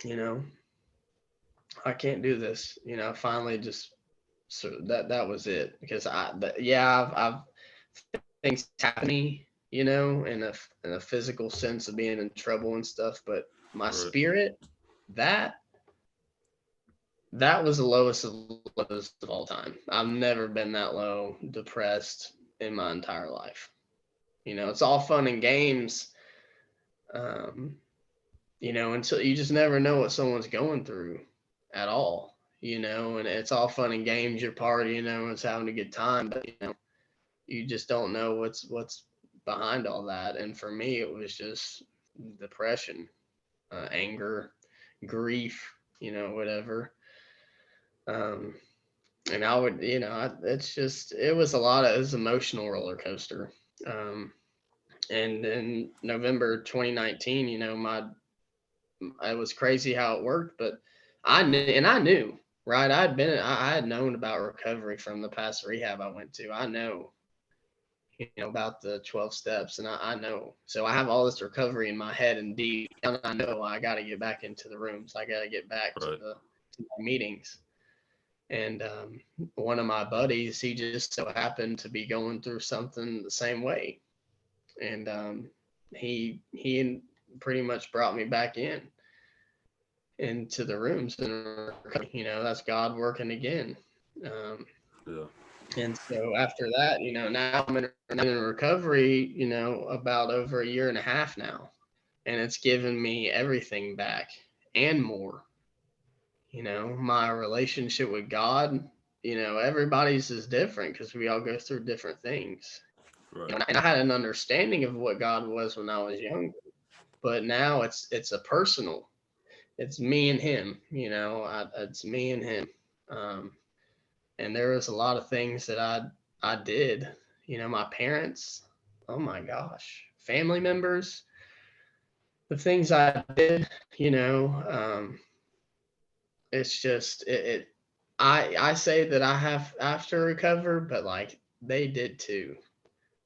You know, I can't do this. Finally just so that was it, because yeah, I've things happen to me, in a physical sense of being in trouble and stuff, but my Right. spirit, that that was the lowest of lows of all time. I've never been that low depressed in my entire life. It's all fun and games, um, until you just never know what someone's going through at all. And it's all fun and games. You're partying, everyone's having a good time, but you just don't know what's behind all that. And for me, it was just depression, anger, grief, whatever. Um, and I would, it was a lot of, it was an emotional roller coaster. Um, and in November 2019, it was crazy how it worked, but I knew, right? I had known about recovery from the past rehab I went to. I know, about the 12 steps, and I know. So I have all this recovery in my head and deep down. I know I got to get back into the rooms. I got to get back to Right. my meetings. And one of my buddies, he just so happened to be going through something the same way, and he pretty much brought me back into the rooms, and that's God working again. Um, Yeah. and so after that, now I'm in recovery, about over a year and a half now, and it's given me everything back and more. My relationship with God, everybody's is different because we all go through different things. Right. And I had an understanding of what God was when I was younger, but now it's a personal. It's me and Him. It's me and Him. Um, and there was a lot of things that I did. My parents. Oh my gosh, family members. The things I did. It's just it. I say that I have to recover, but like they did too.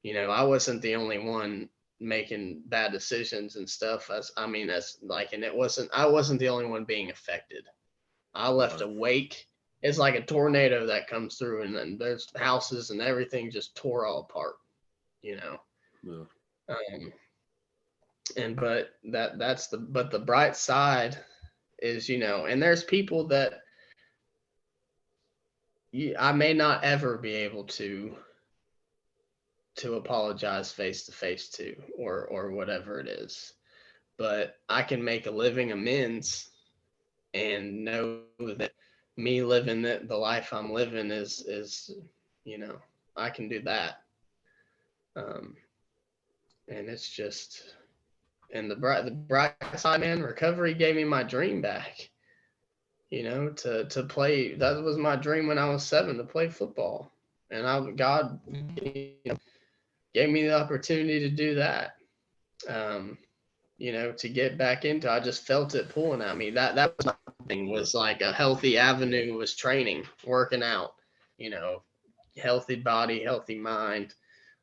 I wasn't the only one making bad decisions and stuff. As like, and I wasn't the only one being affected. I left Right. a wake. It's like a tornado that comes through, and then there's houses and everything just tore all apart. You know, Yeah. um, and but the bright side is, and there's people that I may not ever be able to apologize face to face to, or whatever it is, but I can make a living amends and know that me living the life I'm living is you know I can do that. um and it's just, and the bright side, man, recovery gave me my dream back, to play. That was my dream when I was 7, to play football, and God, gave me the opportunity to do that. um to get back into. I just felt it pulling at me. That was my thing, Yeah. was like a healthy avenue was training, working out, you know, healthy body, healthy mind,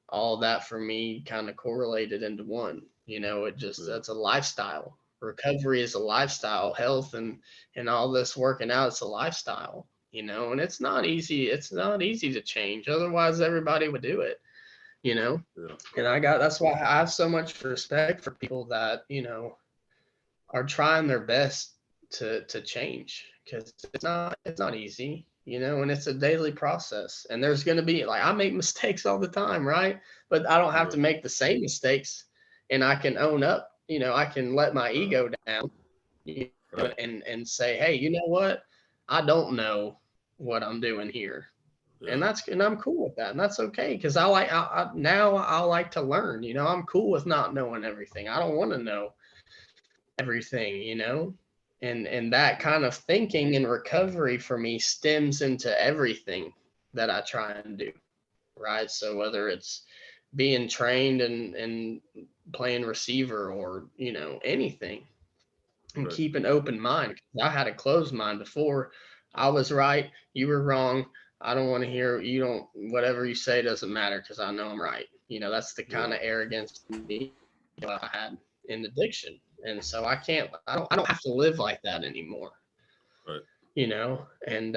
all that for me kind of correlated into one. It just, Yeah. that's a lifestyle. Recovery is a lifestyle. Health and all this working out, it's a lifestyle. And it's not easy. It's not easy to change. Otherwise, everybody would do it. You know, Yeah. and that's why I have so much respect for people that are trying their best to change, because it's not easy, and it's a daily process, and there's going to be, like, I make mistakes all the time, right? But I don't have to Right. make the same mistakes, and I can own up, I can let my Right. ego down, Right. and say, hey, you know what, I don't know what I'm doing here, Yeah. and I'm cool with that, and that's okay, because now I like to learn. I'm cool with not knowing everything. I don't want to know everything, and that kind of thinking and recovery for me stems into everything that I try and do, right? So whether it's being trained and playing receiver, or anything, and Right. keep an open mind. I had a closed mind before. I was right, you were wrong. I don't want to hear you. Don't, whatever you say doesn't matter, because I know I'm right. That's the kind Yeah. of arrogance me I had in addiction, and so I can't. I don't have to live like that anymore. Right. And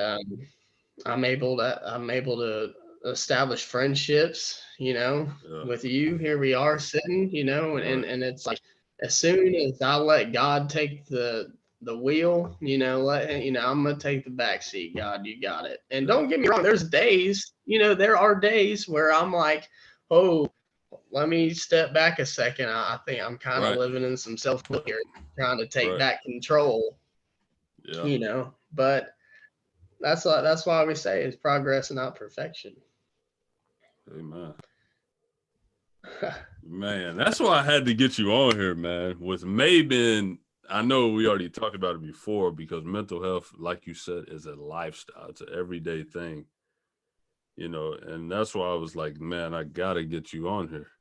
I'm able to establish friendships. Yeah. With you. Here we are sitting. And Right. and it's like, as soon as I let God take the wheel, I'm gonna take the back seat. God, you got it. And Yeah. don't get me wrong. There are days where I'm like, oh, let me step back a second. I think I'm kind of Right. living in some self here, trying to take Right. back control. Yeah. But that's why we say it's progress and not perfection. Amen. Man, that's why I had to get you on here, man. With May being, I know we already talked about it before, because mental health, like you said, is a lifestyle. It's an everyday thing, and that's why I was like, man, I gotta get you on here.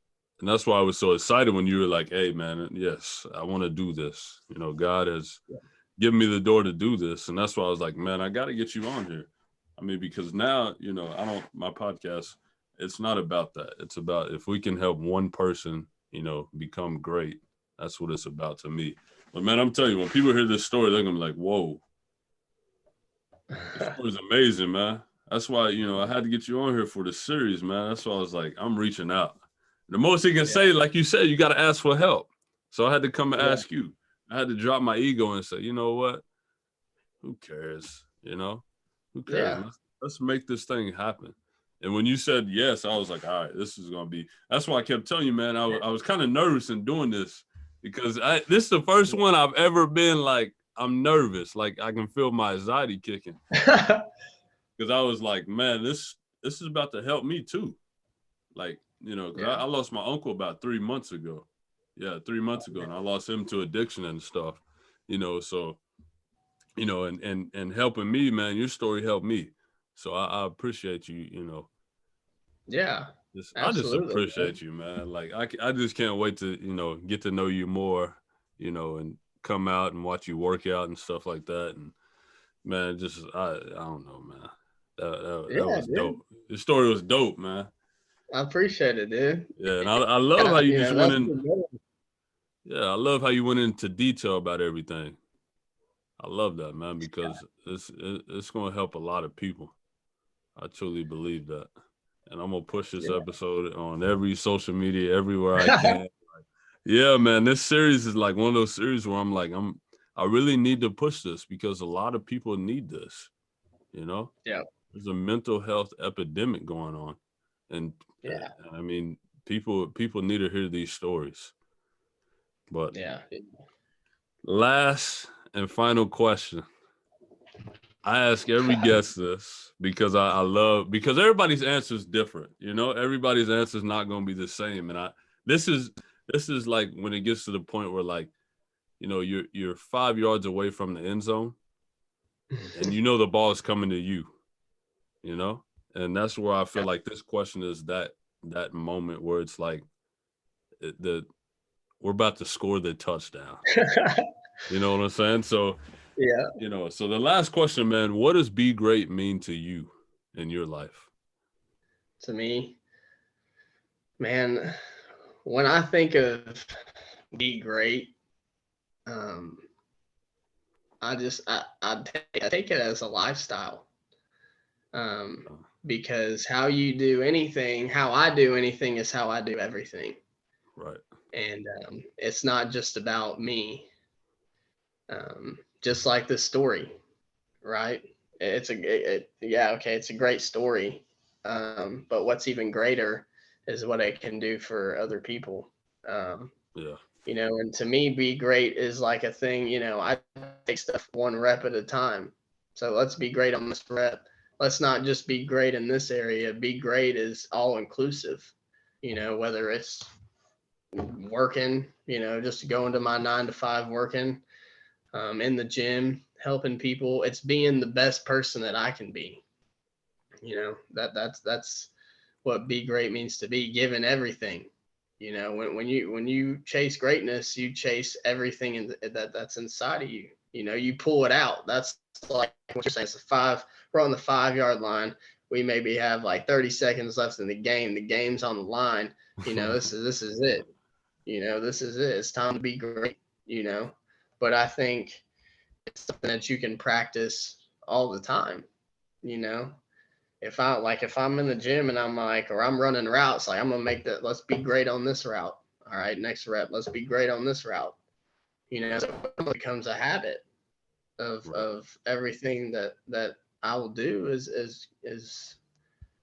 And that's why I was so excited when you were like, hey, man, yes, I want to do this. God has given me the door to do this. And that's why I was like, man, I gotta get you on here. I mean, because now, my podcast, it's not about that. It's about, if we can help one person, become great. That's what it's about to me. But man, I'm telling you, when people hear this story, they're gonna be like, whoa, this story's amazing, man. That's why, I had to get you on here for the series, man. That's why I was like, I'm reaching out. The most he can Yeah, say, like you said, you got to ask for help. So I had to come and yeah, ask you. I had to drop my ego and say, you know what? Who cares? Who cares? yeah. Let's make this thing happen. And when you said yes, I was like, all right, this is gonna be. That's why I kept telling you, man. I was kind of nervous in doing this, because this is the first one I've ever been like, I'm nervous, like I can feel my anxiety kicking, because I was like, man, this is about to help me too. Like, because I Yeah, lost my uncle about 3 months ago. Yeah, 3 months ago, and I lost him to addiction and stuff. So and helping me, man. Your story helped me, so I appreciate you. yeah. I just Absolutely, man. appreciate you, man. Like I just can't wait to get to know you more, and come out and watch you work out and stuff like that. And man, just I don't know, man. That Yeah, was dude. dope. Your story was dope, man. I appreciate it, dude. Yeah, and I love how Yeah, you just went that's in. the goal. Yeah, I love how you went into detail about everything. I love that, man, because it's going to help a lot of people. I truly believe that. And I'm going to push this episode on every social media, everywhere I Yeah. can. Yeah, man, this series is like one of those series where I'm like, I really need to push this, because a lot of people need this, you know? Yeah. There's a mental health epidemic going on. And Yeah. I mean, people need to hear these stories. But Yeah. last and final question. I ask every guest this, because I love, because everybody's answer is different. Everybody's answer is not going to be the same. And this is this is like when it gets to the point where, like, you're 5 yards away from the end zone, and the ball is coming to you. You know, and that's where I feel like this question is that moment where it's like, the we're about to score the touchdown. You know what I'm saying? So Yeah. so the last question, man, what does be great mean to you in your life? to me, man, when I think of be great, um, I take it as a lifestyle. Um, Uh, because how you do anything, how I do anything is how I do everything. right. And it's not just about me. Just like this story, right? Yeah, okay, it's a great story. But what's even greater is what it can do for other people. Um, Yeah. and to me, be great is like a thing. I take stuff one rep at a time. So let's be great on this rep. Let's not just be great in this area. Be great is all inclusive. Whether it's working, just going to my 9 to 5 working, in the gym, helping people. It's being the best person that I can be. That's what be great means to be, given everything. When you chase greatness, you chase everything that's inside of you. You pull it out. That's like what you're saying. It's a five. We're on the 5 yard line. We maybe have like 30 seconds left in the game. The game's on the line. This is it. This is it. It's time to be great. But I think it's something that you can practice all the time. You know, if I'm in the gym and I'm like, or I'm running routes, like I'm gonna make that. Let's be great on this route. All right, next rep. Let's be great on this route. So it becomes a habit of Right. of everything that I will do is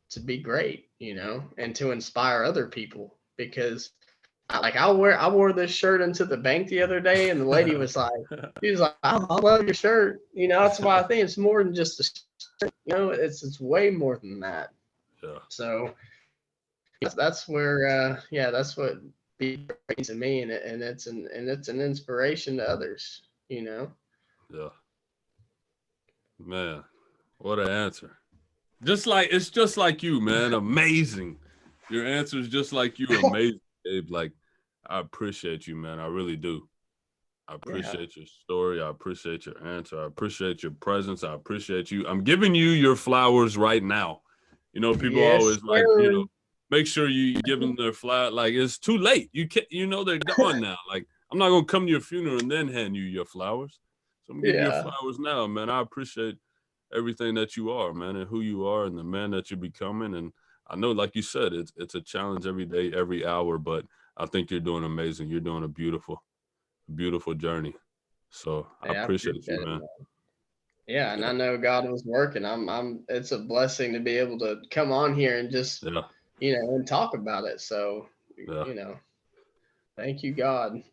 to be great. And to inspire other people because I wore this shirt into the bank the other day, and the lady was like, she was like, I love your shirt. That's why I think it's more than just a shirt. It's way more than that. Yeah. So that's where that's what be great to me, and it's an inspiration to others. Yeah. Man, what an answer. It's just like you, man. Amazing. Your answer is just like you. Amazing, Gabe. Like, I appreciate you, man. I really do. I Yeah. appreciate your story. I appreciate your answer. I appreciate your presence. I appreciate you. I'm giving you your flowers right now. People Yes, always like, sir. make sure you give them their flower. Like it's too late. You can't. They're gone now. Like I'm not gonna come to your funeral and then hand you your flowers. So I'm gonna give you your Yeah. flowers now, man. I appreciate everything that you are, man, and who you are, and the man that you're becoming. And I know, like you said, it's a challenge every day, every hour. But I think you're doing amazing. You're doing a beautiful journey. So I Yeah, I appreciate you, appreciate it, man. man. Yeah, and Yeah, I know God was working. It's a blessing to be able to come on here and just, yeah, and talk about it. So, yeah. you know, thank you, God.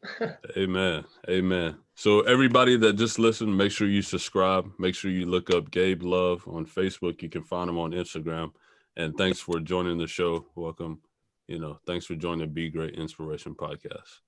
Amen. Amen. So everybody that just listened, make sure you subscribe. Make sure you look up Gabe Love on Facebook. You can find him on Instagram. And thanks for joining the show. Welcome. Thanks for joining the Be Great Inspiration Podcast.